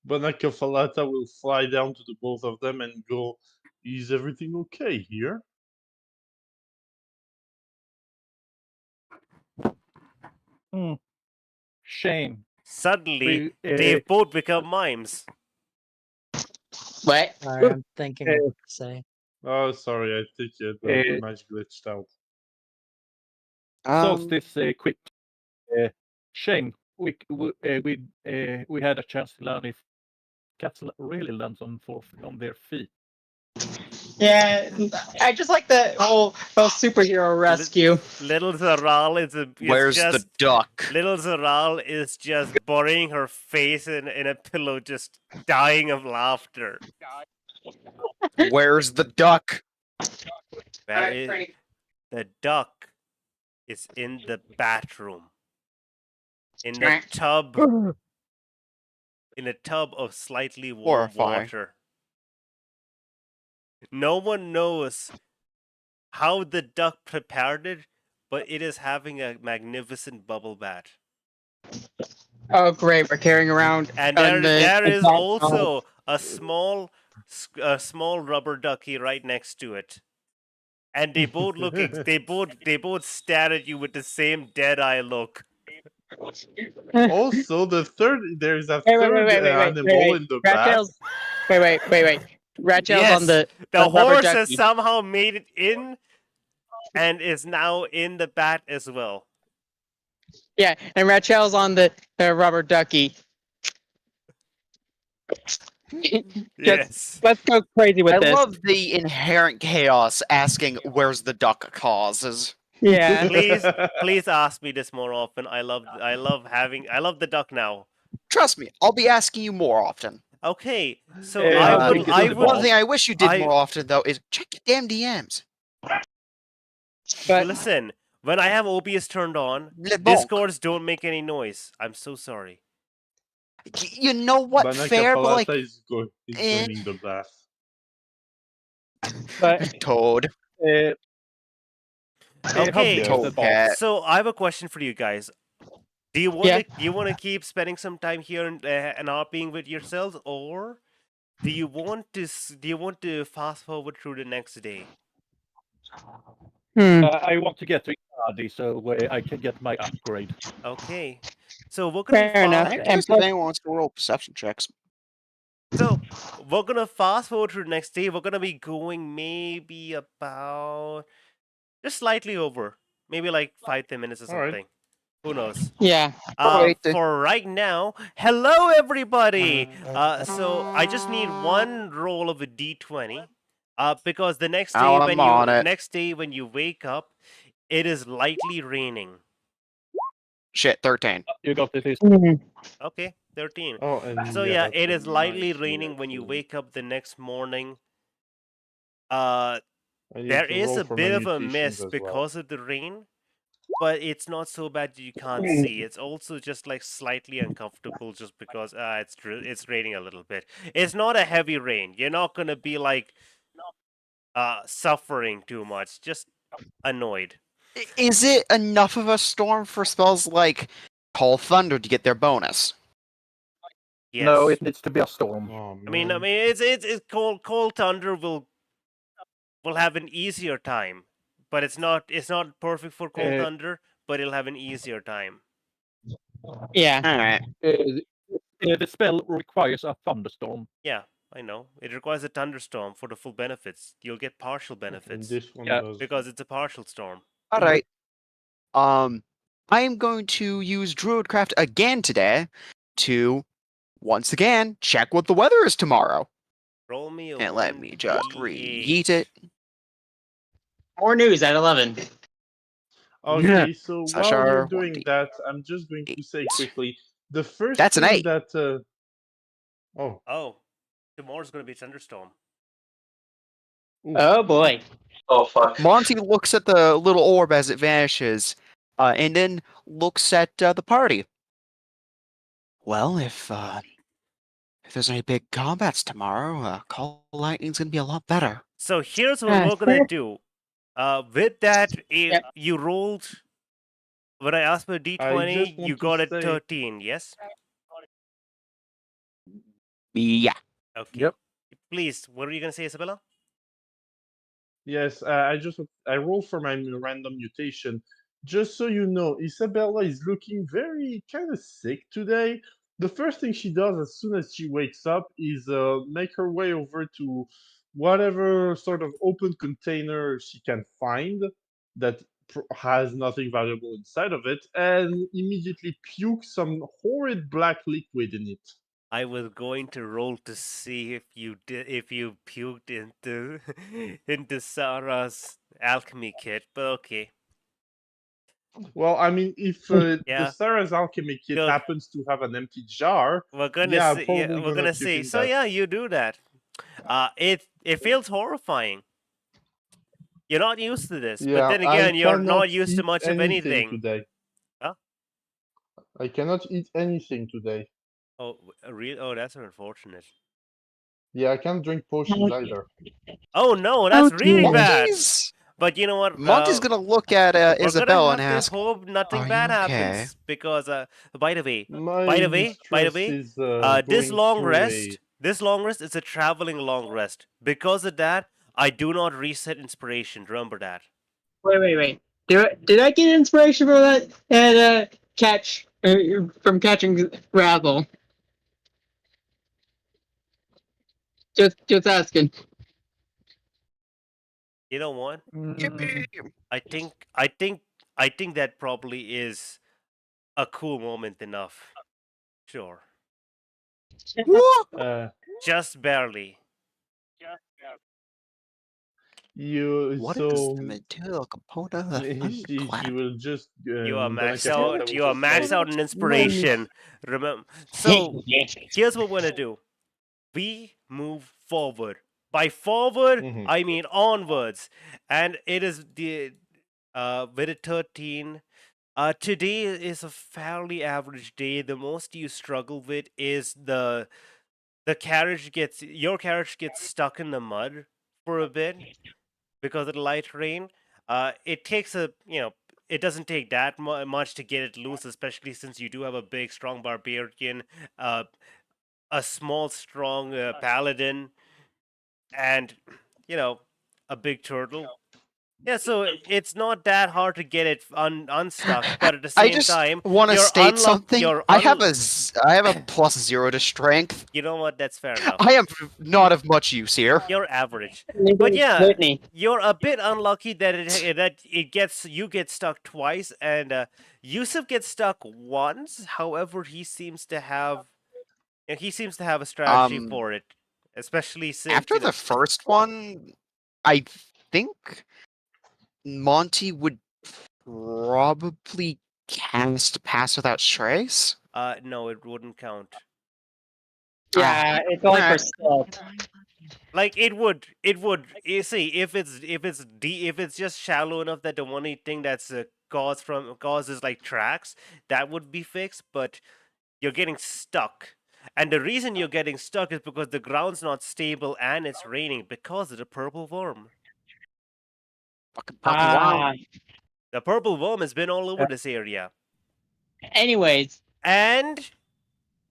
Banakafalata will fly down to the both of them and go, is everything okay here? Shame. Suddenly, they've both become mimes. What? Sorry, I'm thinking what to say. Oh, sorry, I think the match glitched out. Solstice quick. Shame. We had a chance to learn if cats really lands on their feet. Yeah, I just like the whole superhero rescue. Little Zaral is Where's just the duck? Little Zaral is just burying her face in a pillow, just dying of laughter. Where's the duck? The duck is in the bathroom. In the tub. In a tub of slightly warm water. No one knows how the duck prepared it, but it is having a magnificent bubble bath. Oh, great! We're carrying around. And there is also a small rubber ducky right next to it. And they both look. They both stare at you with the same dead eye look. Also, there's a third animal in the back. Wait. Razzle's Yes, on the horse ducky. has somehow made it in, and is now in the bat as well. Yeah, and Razzle's on the rubber ducky. Yes. Let's go crazy with this. I love the inherent chaos asking where's the duck causes. Yeah. Please ask me this more often. I love the duck now. Trust me, I'll be asking you more often. Okay, so One thing I wish you did more often though is check your damn DMs. But listen, when I have OBS turned on, Discords don't make any noise. I'm so sorry. You know what? Fair, but like is joining the bath. But Toad. Okay, Toadcat. so I have a question for you guys. Do you want to keep spending some time here and not being with yourselves, or do you want to fast forward through the next day? I want to get to Inadi so I can get my upgrade. Okay, so we're gonna fair enough. And If anyone wants to roll perception checks. So we're gonna fast forward to the next day. We're gonna be going maybe about just slightly over, maybe like 5-10 minutes or something. Right. Who knows? Yeah. For right now, hello everybody. So I just need one roll of a d20. Because the next day when you wake up, it is lightly raining. Shit, 13. You got this. Okay, 13. Oh, and So yeah, it is lightly raining when you wake up the next morning. There is a bit of a mist because of the rain, but it's not so bad that you can't see. It's also just like slightly uncomfortable just because it's raining a little bit. It's not a heavy rain. You're not gonna be like suffering too much, just annoyed. Is it enough of a storm for spells like Call Thunder to get their bonus? Yes. No, it needs to be a storm. Oh, I mean, it's cold thunder will have an easier time, but it's not perfect for cold thunder, but it'll have an easier time. Yeah. All right. The spell requires a thunderstorm. Yeah, I know. It requires a thunderstorm for the full benefits. You'll get partial benefits. This one does. Because it's a partial storm. All right. I am going to use Druidcraft again today to once again check what the weather is tomorrow. Roll me a And let me just reheat it. More news at 11. Okay, so Slash while you're R, doing 1D8. that, I'm just going to say quickly the first That's an thing 8. that Oh, tomorrow's gonna be a thunderstorm. Oh boy. Oh fuck. Monty looks at the little orb as it vanishes, and then looks at the party. Well, if there's any big combats tomorrow, Call Lightning's gonna be a lot better. So here's what we're gonna do. With that, you rolled. When I asked for d20, you got a 13. Yes. Yeah. Okay. Yep. Please, what are you gonna say, Isabella? yes, I roll for my random mutation. Just so you know, Isabella is looking very kind of sick today. The first thing she does as soon as she wakes up is make her way over to whatever sort of open container she can find that has nothing valuable inside of it, and immediately puke some horrid black liquid in it. I was going to roll to see if you puked into into Sarah's alchemy kit, but okay. Well, I mean, if Yeah. the Sarah's alchemy kit Look, happens to have an empty jar, we're gonna yeah, I'm see. probably Yeah, we're gonna gonna puke see. in So that. yeah, you do that. It feels horrifying. You're not used to this, but Yeah, then I again, you're cannot not used to eat much of anything. today. Huh? I cannot eat anything today. Oh, real? Oh, that's unfortunate. Yeah, I can't drink potions either. Oh no, that's really bad. Monty's But you know what? Monty's gonna look at We're gonna Isabel and have to ask, hope nothing "Are bad you okay?" happens because by the way, My mistress is this going long through rest, is a traveling long rest. Because of that, I do not reset inspiration. Remember that. Wait. Did I get inspiration from that? And catch from catching Razzle? Just asking. You know what? Mm, I think that probably is a cool moment enough. Sure. uh, Just barely. you What is so the material component of the she unclaimed? will just You are gonna maxed catch up out. and You are just say, maxed out in "My inspiration. Remember. So here's what we're gonna do. We move forward. By forward, Mhm. I mean onwards. And it is the with a 13. Today is a fairly average day. The most you struggle with is your carriage gets stuck in the mud for a bit because of the light rain. It takes it doesn't take that much to get it loose, especially since you do have a big, strong barbarian, uh, a small, strong paladin, and a big turtle. Yeah, so it's not that hard to get it unstuck, but at the I same just time, want to you're state something. You're I have a +0 to strength. You know what? That's fair enough. I am not of much use here. You're average, but yeah, Litney. you're a bit unlucky that you get stuck twice, and Yusuf gets stuck once. However, he seems to have a strategy Um, for it, especially since After the first one, I think Monty would probably cast Pass Without Trace. no, it wouldn't count. Yeah, it's only for alright. stealth. Like it would. You see, if it's just shallow enough that the only thing that's causes like tracks, that would be fixed. But you're getting stuck, and the reason you're getting stuck is because the ground's not stable and it's raining because of the purple worm. Fucking purple worm. The purple worm has been all over this area. Anyways, And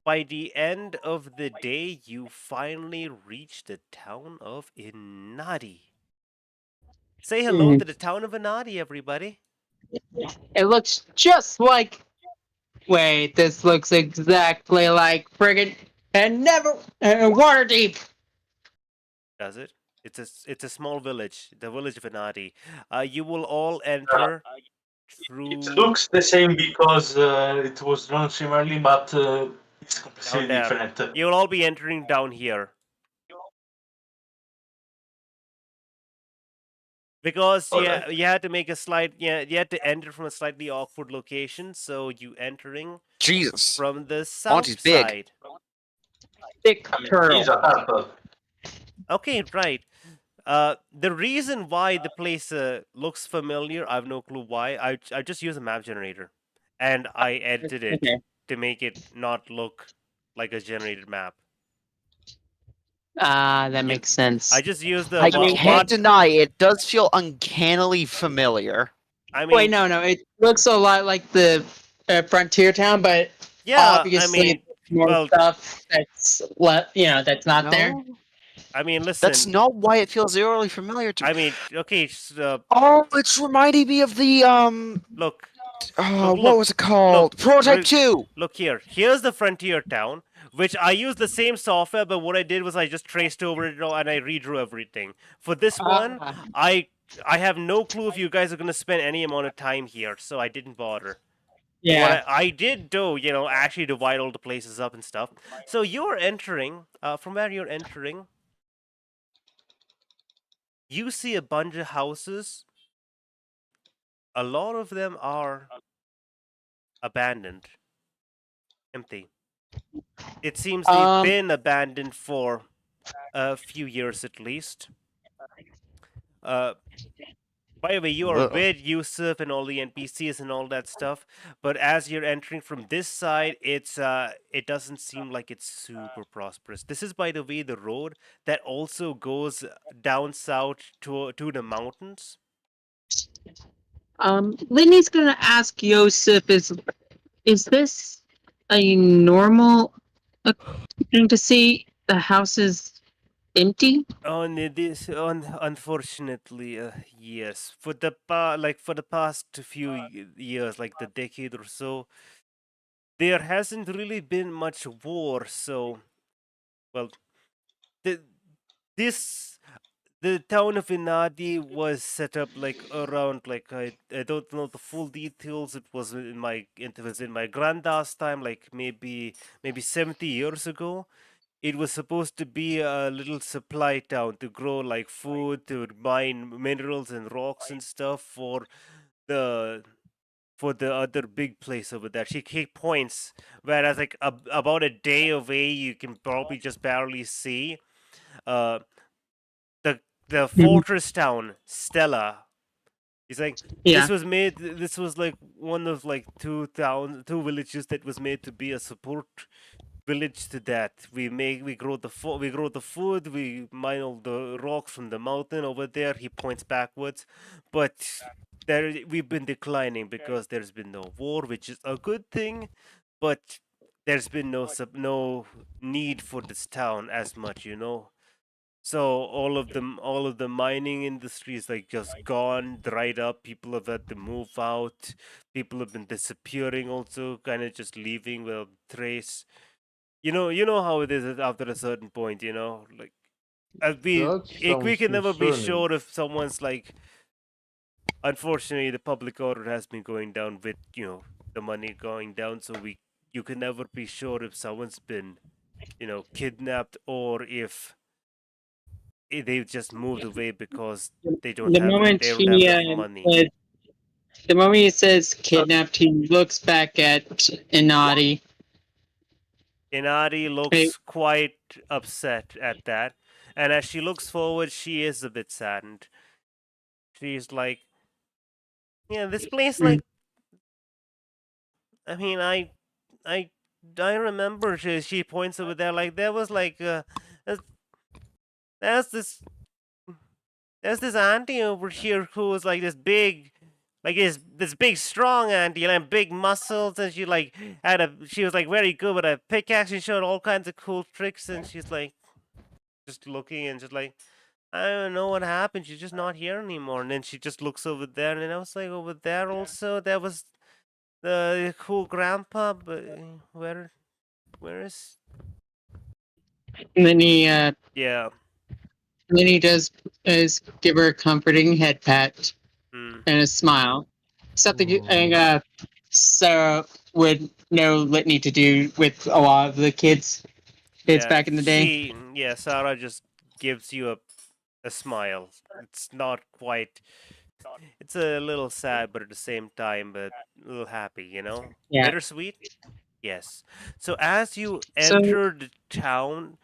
by the end of the day, you finally reach the town of Inadi. Say hello to the town of Inadi, everybody. it looks just like. Wait, this looks exactly like friggin' and Waterdeep. Does it? It's a small village, the village of Inadi. You will all enter through It looks the same because it was drawn similarly, but it's down completely there. different. You will all be entering down here. Because you had to make you had to enter from a slightly awkward location, so you entering Jesus. from the south Monty's big. side. Big He's turtle. a purple. Okay, right. The reason why the place looks familiar, I have no clue why. I just use a map generator, and I edited it Okay. to make it not look like a generated map. That makes sense. I just used the I can't deny it does feel uncannily familiar. I mean, Wait, no, it looks a lot like the frontier town, but yeah, obviously I mean, more stuff that's that's not there. I mean, listen. That's not why it feels eerily familiar to me. I mean, okay. Oh, it's reminding me of the Look. What was it called? Prototype 2. Look here. Here's the frontier town, which I used the same software, but what I did was I just traced over it and I redrew everything. For this one, I have no clue if you guys are gonna spend any amount of time here, so I didn't bother. Yeah. I did do, actually divide all the places up and stuff. So you're entering, from where you're entering, you see a bunch of houses. A lot of them are abandoned, empty. It seems they've Um. been abandoned for a few years at least. By the way, you are with Yusuf and all the NPCs and all that stuff, but as you're entering from this side, it doesn't seem like it's super prosperous. This is, by the way, the road that also goes down south to the mountains. Litney's gonna ask Yosef, is this a normal thing to see the houses empty? Unfortunately, yes. For the past few years, like the decade or so, there hasn't really been much war. So, well, the this the town of Inadi was set up like around like I don't know the full details. It was in my granddad's time, like maybe 70 years ago. It was supposed to be a little supply town to grow like food, to mine minerals and rocks and stuff the for the other big place over there. She points, whereas like about a day away, you can probably just barely see uh the fortress town Stella. It's like Yeah. This was like one of like two villages that was made to be a support village to that. We grow the food, we mine all the rocks from the mountain over there. He points backwards, but we've been declining because there's been no war, which is a good thing, but there's been no need for this town as much, So all of the mining industry is like just gone, dried up. People have had to move out. People have been disappearing, also kind of just leaving without trace. You know how it is after a certain point. Like we can never be sure if someone's like. Unfortunately, the public order has been going down with the money going down, so you can never be sure if someone's been kidnapped or if they've just moved away because they don't The have moment they don't have he enough money. the moment he says kidnapped, he looks back at Inadi. Inadi looks quite upset at that, and as she looks forward, she is a bit saddened. She's like, "Yeah, this place, like, I mean, I, I remember." She points over there, like there was like, there's this auntie over here who was like this big. Like this big strong auntie and big muscles, and she was like very good with a pickaxe and showed all kinds of cool tricks, and she's like just looking and just like, I don't know what happened, she's just not here anymore. And then she just looks over there, and I was like, over there also there was the cool grandpa, but where is And then he yeah. And then he does is give her a comforting head pat and a smile. Something I think Sarah would know Litney to do with a lot of the kids back in the day. Sarah just gives you a smile. It's not quite. It's a little sad, but at the same time, but a little happy. Yeah. Bittersweet. Yes. So as you enter the town,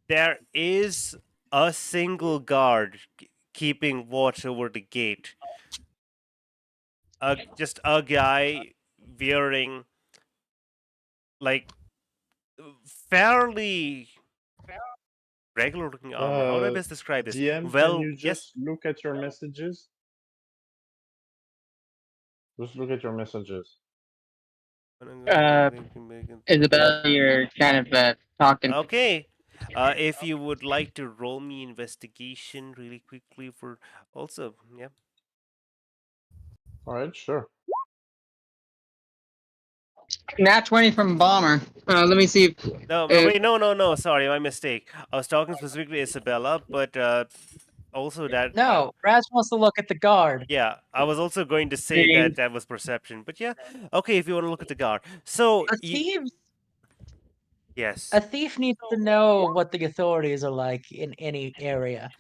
there is a single guard keeping watch over the gate. Just a guy wearing like fairly regular looking armor. How do I best describe this? DM, well, can you just look at your messages? Just look at your messages. Isabel, you're kind of talking. Okay. If you would like to roll me investigation really quickly for also, yeah. All right, sure. Nat 20 from Bomber. Let me see. No, wait, no. Sorry, my mistake. I was talking specifically Isabella, but also that. No, Raz wants to look at the guard. Yeah, I was also going to say that that was perception, but yeah, okay. If you want to look at the guard, so A thief. Yes. A thief needs to know what the authorities are like in any area,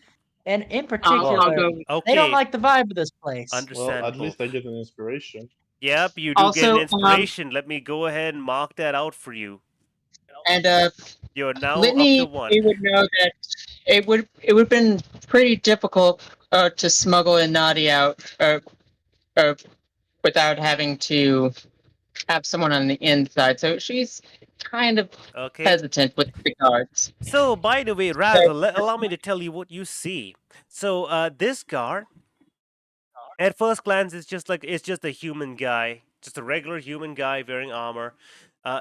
and in particular, they don't like the vibe of this place. Understandable. Well, at least I get an inspiration. Yep, you do get an inspiration. Let me go ahead and mark that out for you. And You're now Litney, up to 1. we would know that it would have been pretty difficult to smuggle Inadi out without having to have someone on the inside. So she's kind of hesitant with the guards. So, by the way, Razzle, allow me to tell you what you see. So, this guard, at first glance, it's just a human guy, just a regular human guy wearing armor.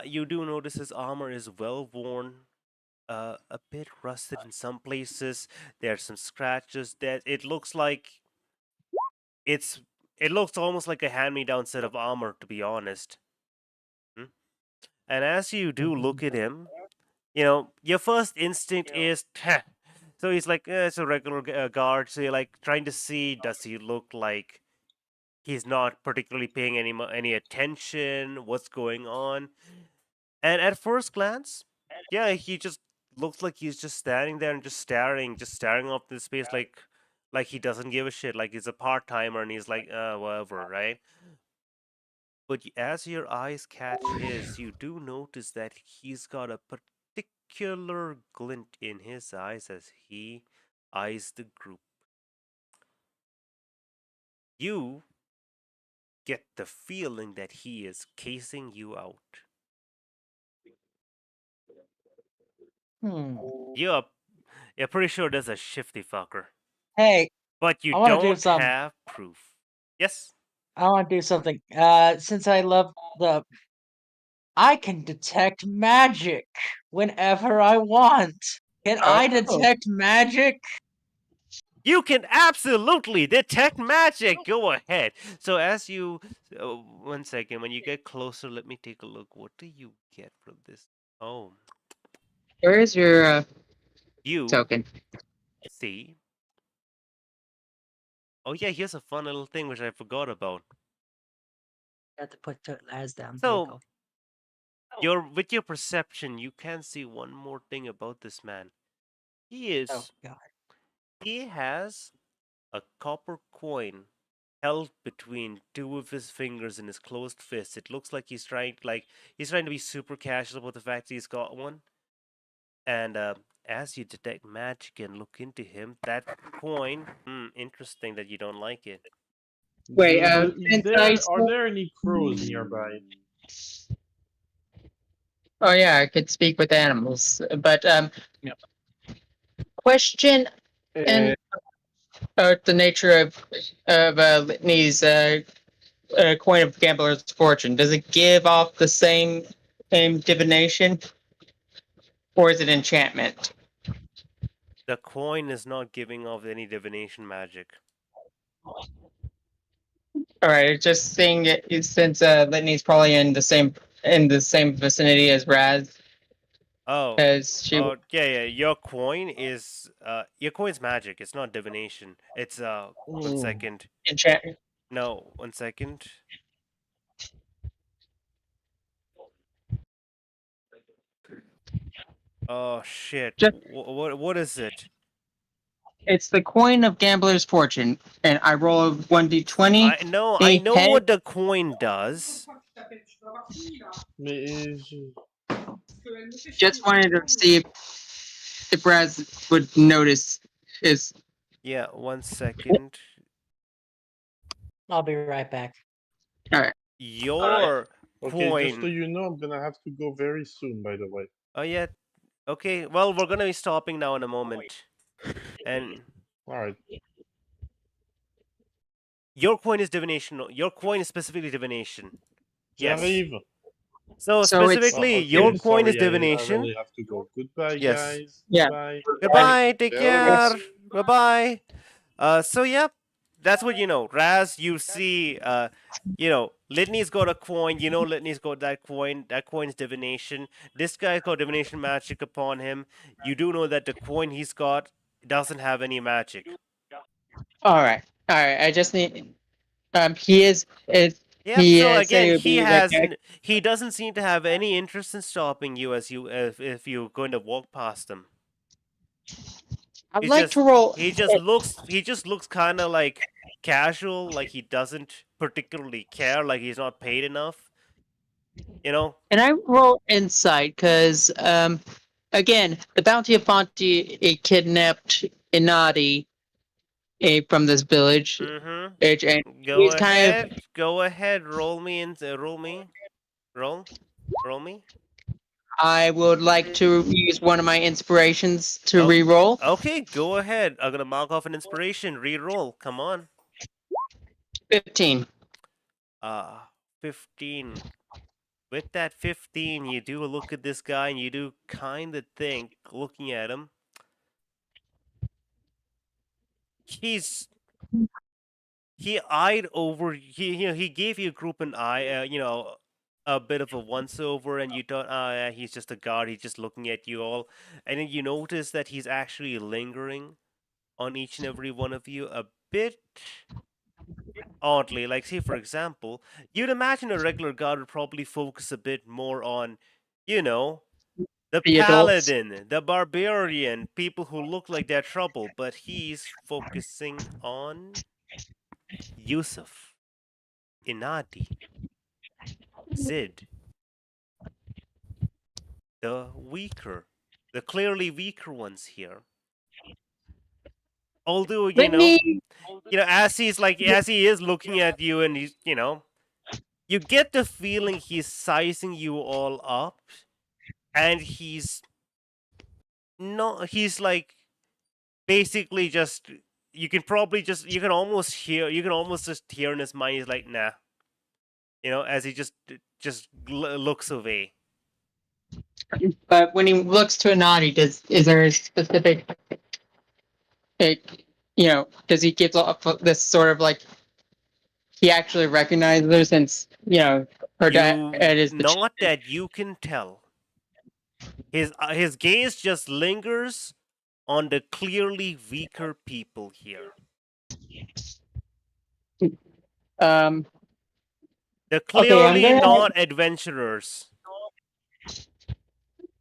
You do notice his armor is well worn, a bit rusted in some places. There are some scratches. That it looks like it looks almost like a hand-me-down set of armor, to be honest. And as you do look at him, you know, your first instinct is, "Heh." So he's like, it's a regular guard. So you're like trying to see, does he look like he's not particularly paying any attention? What's going on? And at first glance, yeah, he just looks like he's just standing there and just staring off this space, like he doesn't give a shit, like he's a part timer and he's like, whatever, right? But as your eyes catch his, you do notice that he's got a particular glint in his eyes as he eyes the group. You get the feeling that he is casing you out. You're pretty sure there's a shifty fucker. Hey, but you I wanna don't do something. have proof. Yes. I want to do something. Since I love I can detect magic whenever I want. Can I detect magic? You can absolutely detect magic. Go ahead. So as you, 1 second, when you get closer, let me take a look. What do you get from this? Oh, Where is your you token? see. Oh yeah, here's a fun little thing which I forgot about. Have to put Laz down. So, with your perception, you can see one more thing about this man. He is. Oh God. He has a copper coin held between two of his fingers in his closed fist. It looks like he's trying to be super casual about the fact that he's got one. And as you detect magic and look into him, that coin, interesting that you don't like it. Wait, are there any crows nearby? Oh yeah, I could speak with animals, but question and the nature of Litney's coin of gambler's fortune. Does it give off the same divination, or is it enchantment? The coin is not giving off any divination magic. All right, just saying it since Litney's probably in the same vicinity as Raz. Oh, yeah. Your coin's magic. It's not divination. It's 1 second. Enchantment. No, 1 second. Oh shit! What is it? It's the coin of gambler's fortune, and I roll a 1d20. I know what the coin does. Just wanted to see if Raz would notice. Yeah, 1 second. I'll be right back. All right. Your Okay, coin. just so you know, I'm gonna have to go very soon. By the way. Oh yeah. Okay. Well, we're gonna be stopping now in a moment. And all right. Your coin is divination. Your coin is specifically divination. Yes. J'arrive. So specifically, your coin is divination. I really have to go. Goodbye, Yes. guys. Yeah. Bye. Goodbye. Take Yeah. care. Bye-bye. So yep, that's what you know. Raz, you see, Litney's got a coin. You know Litney's got that coin. That coin's divination. This guy's got divination magic upon him. You do know that the coin he's got doesn't have any magic. All right. I just need. He is. Yep. He So said again, it would he be like. he doesn't seem to have any interest in stopping you as you if you're going to walk past him. I'd like to roll. He just looks kind of like casual, like he doesn't particularly care, like he's not paid enough. You know. And I roll insight because again, the bounty of Fonty kidnapped Inadi from this village. Mm-hmm. And Go he's ahead. kind of. Go ahead. Roll me and roll me. Roll me. I would like to use one of my inspirations to re-roll. Okay, go ahead. I'm gonna mark off an inspiration. Re-roll. Come on. 15. 15. With that 15, you do look at this guy and you do kind of think, looking at him, he eyed over. He gave you a group an eye. A bit of a once over, and you thought, yeah, he's just a guard. He's just looking at you all, and then you notice that he's actually lingering on each and every one of you a bit oddly. Like, say for example, you'd imagine a regular guard would probably focus a bit more on, the paladin, the barbarian, people who look like they're trouble, but he's focusing on Yusuf, Inadi, Zid, the clearly weaker ones here. Although, as he is looking at you and he's, you get the feeling he's sizing you all up, and he's like basically just, you can almost just hear in his mind, he's like, nah, as he just looks away. But when he looks to Inadi, is there a specific, does he give off this sort of like, he actually recognizes her since, her dad is the not that you can tell. His gaze just lingers on the clearly weaker people here. The clearly not adventurers.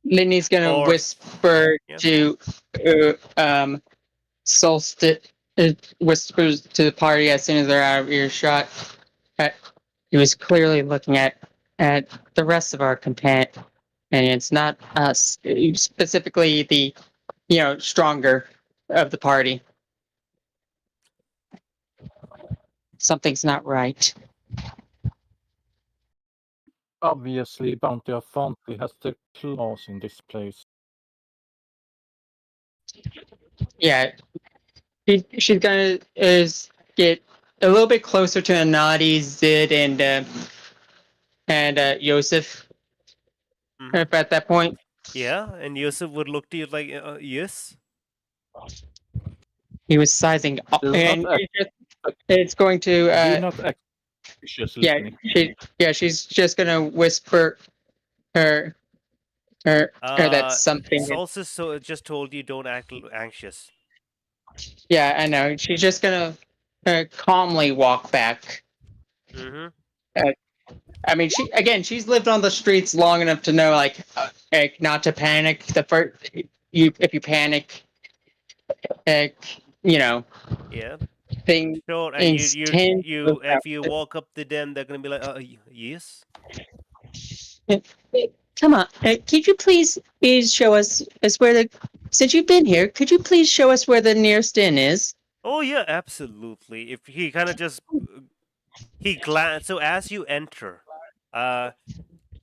Litney's gonna whisper to Solstice, whispers to the party as soon as they're out of earshot. He was clearly looking at the rest of our companions, and it's not us, specifically the stronger of the party. Something's not right. Obviously, Bounty of Fonty has the claws in this place. Yeah, she's gonna get a little bit closer to Inadi, Zid, and Yosef. At that point. Yeah, and Yosef would look to you like, yes. He was sizing up, and it's going to. She's just gonna whisper her that something. Solstice just told you don't act anxious. Yeah, I know. She's just gonna calmly walk back. Mm-hmm. I mean, she's lived on the streets long enough to know, like not to panic. If you panic, Yeah. Things. Sure, and if you walk up to them, they're gonna be like, yes. Come on, could you please show us since you've been here, could you please show us where the nearest inn is? Oh yeah, absolutely. If he kind of just so as you enter, as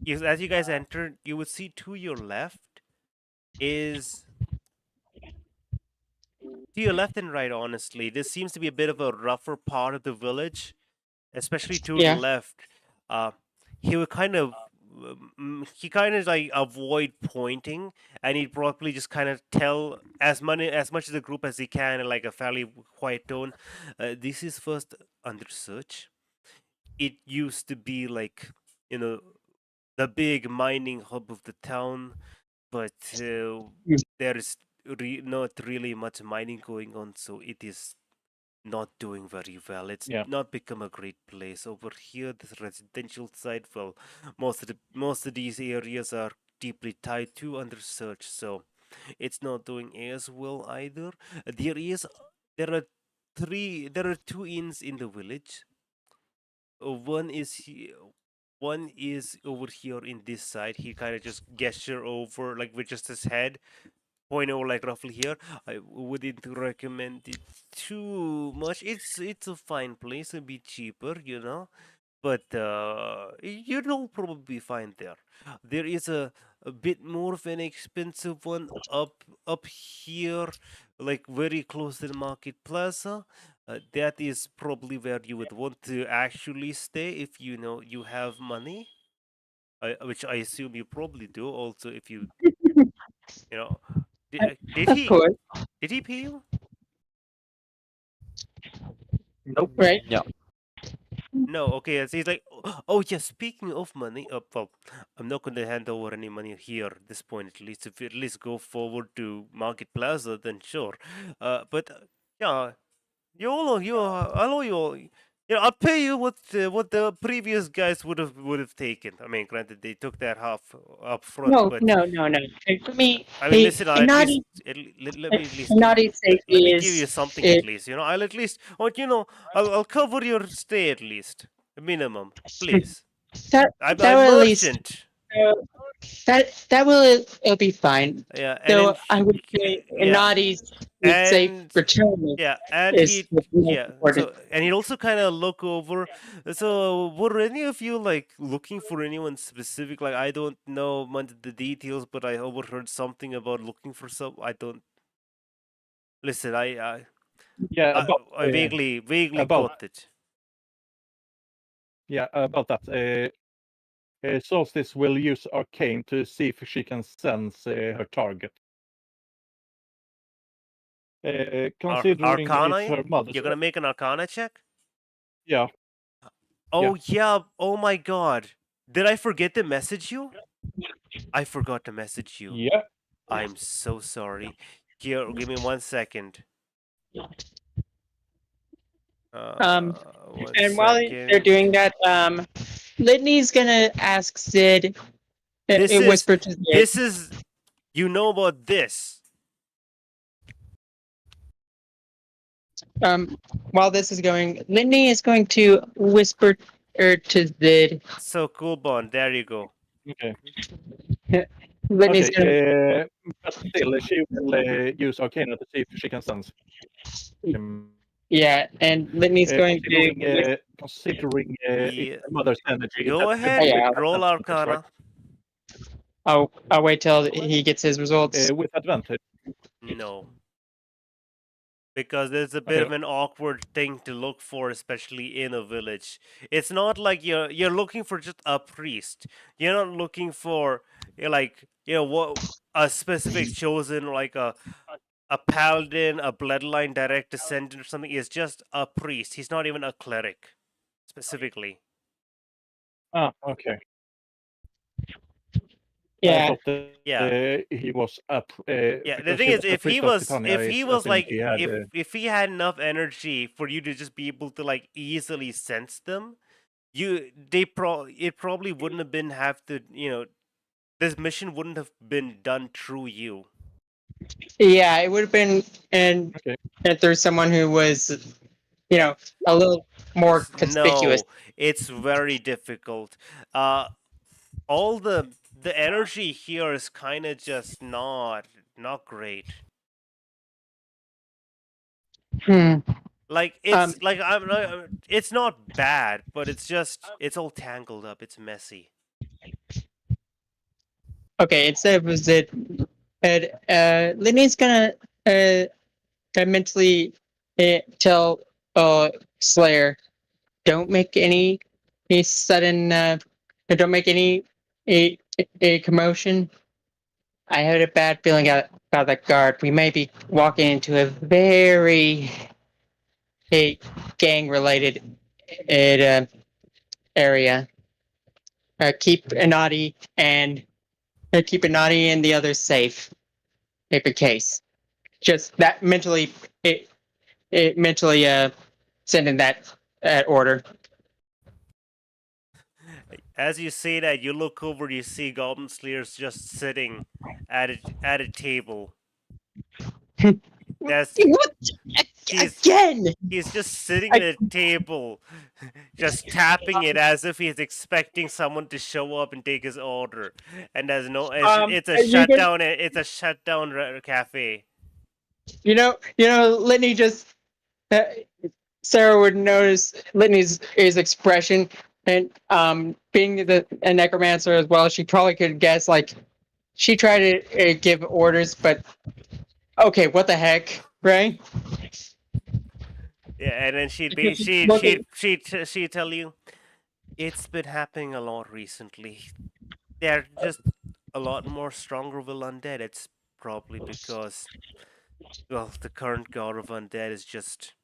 you guys enter, you would see to your left is. To your left and right, honestly, this seems to be a bit of a rougher part of the village, especially to the left. He would kind of like avoid pointing, and he'd probably just kind of tell as much of the group as he can in like a fairly quiet tone. This is first under search. It used to be like the big mining hub of the town, but there is not really much mining going on, so it is not doing very well. It's not become a great place over here. This residential side, well, most of these areas are deeply tied to under search, so it's not doing as well either. There are two inns in the village. One is over here in this side. He kind of just gesture over, like with just his head, point over like roughly here. I wouldn't recommend it too much. It's a fine place, a bit cheaper, but you'll probably find there. There is a bit more of an expensive one up here, like very close to the market plaza. That is probably where you would want to actually stay if you have money. Which I assume you probably do. Also, if you did Of he course. did he pay you? Nope. Right. No. No, okay. So he's like, oh yeah. Speaking of money, well, I'm not going to hand over any money here at this point. At least, if you at least go forward to Market Plaza, then sure. But yeah, I know you all. I'll pay you what the previous guys would have taken. I mean, granted, they took that half up front, No, but no, no, no. For me, I mean, listen. I'll at least let me at least give Inadi's let safety me give you is something at least. I'll at least, I'll cover your stay at least, minimum, please. that I'm will at least merchant. that will it'll be fine. Yeah, So I would say Inadi's safe and return and is what's most important. so and he'd also kind of look over. So were any of you like looking for anyone specific? Like, I don't know much of the details, but I overheard something about looking for some. I don't listen. I vaguely caught it. Yeah, about that. Solstice will use Arcane to see if she can sense her target. Considering Arcana? it's her mother's. You're gonna make an Arcana check? Yeah. Oh yeah. Oh my God. Did I forget to message you? I forgot to message you. Yeah. I'm so sorry. Here, give me 1 second. And while they're doing that, Litney's gonna ask Sid. Whisper to Sid. This is, about this. While this is going, Litney is going to whisper to Sid. So cool, Bond. There you go. Okay. Litney's gonna. But still, she will use Arcana to see if she can sense. Yeah, and Litney's going to. Considering its mother's energy. Go ahead, roll Arcana. I'll wait till he gets his results. With advantage. No. Because there's a bit of an awkward thing to look for, especially in a village. It's not like you're looking for just a priest. You're not looking for what a specific chosen, like a paladin, a bloodline direct descendant or something. Is just a priest. He's not even a cleric, specifically. Ah, okay. Yeah. He was up. Yeah, the thing is, if he had enough energy for you to just be able to like easily sense them, it probably wouldn't have been this mission wouldn't have been done through you. Yeah, it would have been, and if there's someone who was, a little more conspicuous. No, it's very difficult. All the energy here is kind of just not great. Like it's it's not bad, but it's all tangled up. It's messy. Okay, instead of it, Linny's gonna mentally tell Slayer, don't make any sudden, don't make any a commotion. I had a bad feeling about that guard. We may be walking into a very gang-related area. Keep Inadi and the others safe. Paper case. Just that mentally mentally sending that order. As you say that, you look over, you see Goblin Slayer's just sitting at a table. What? He's Again? He's just sitting at a table, just tapping it as if he's expecting someone to show up and take his order. And there's no, it's a shutdown. It's a shutdown cafe. You know, Litney just. Sarah would notice Litney's expression, and being a necromancer as well, she probably could guess. Like, she tried to give orders, but okay, what the heck, right? Yeah, and then she'd tell you, it's been happening a lot recently. They're just a lot more stronger will undead. It's probably because, well, the current god of undead is just.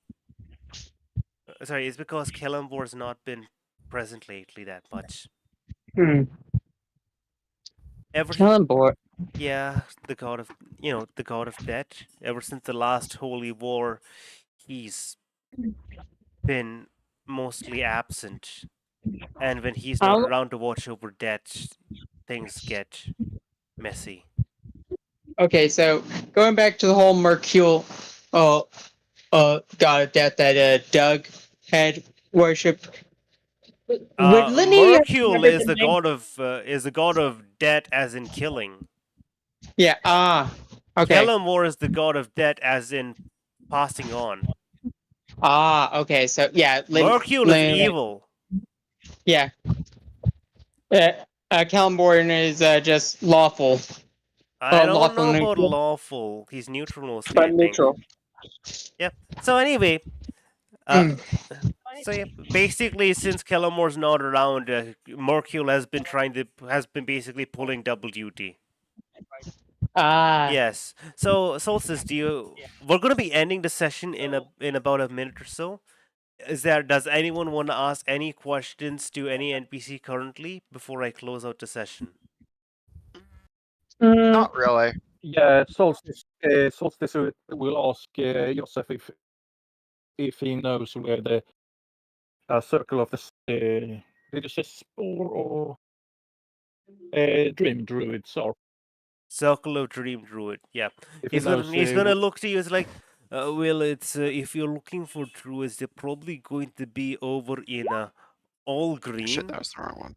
Sorry, it's because Kellambor's not been present lately that much. Kellambor. Yeah, the god of death. Ever since the last holy war, he's been mostly absent, and when he's not around to watch over death, things get messy. Okay, so going back to the whole Mercule, god of death that Doug had worshipped. Mercule is the god of death, as in killing. Yeah. Okay. Kellambor is the god of death, as in passing on. Okay. So yeah, Mercule is evil. Yeah. Kellambor is just lawful. I don't know about lawful. He's neutral mostly. But neutral. Yep. So anyway, so yeah, basically, since Kellamor's not around, Mercule has been basically pulling double duty. Yes. So Solstice, we're going to be ending the session in about a minute or so. Does anyone want to ask any questions to any NPC currently before I close out the session? Not really. Yeah, Solstice will ask Joseph if he knows where the circle of the did you say spore or dream druids are? Circle of Dream Druid, yeah. He's gonna look to you. It's like, well, it's if you're looking for druids, they're probably going to be over in All Green. Shit, that was the wrong one.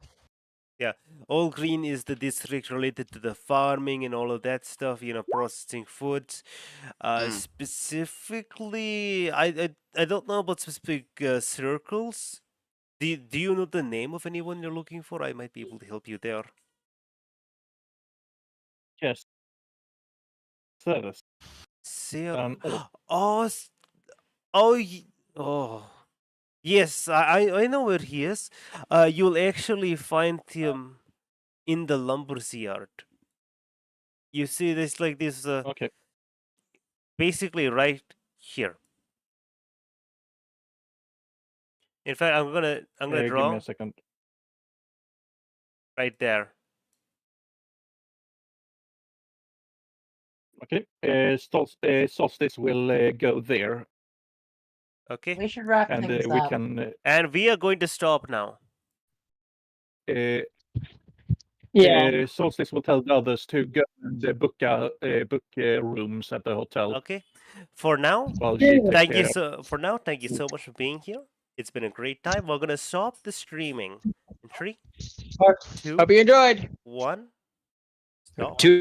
Yeah, All Green is the district related to the farming and all of that stuff. Processing foods. Specifically, I don't know about specific circles. Do you know the name of anyone you're looking for? I might be able to help you there. Yes. Service. Yes, I know where he is. You'll actually find him in the lumber's yard. You see, there's like this. Okay. Basically, right here. In fact, I'm gonna draw. Give me a second. Right there. Okay. Solstice will go there. Okay. We should wrap and things we up. can. And we are going to stop now. Solstice will tell the others to go and book rooms at the hotel. Okay. For now, thank you so much for being here. It's been a great time. We're gonna stop the streaming in 3, 2, Hope you enjoyed. 1. Stop.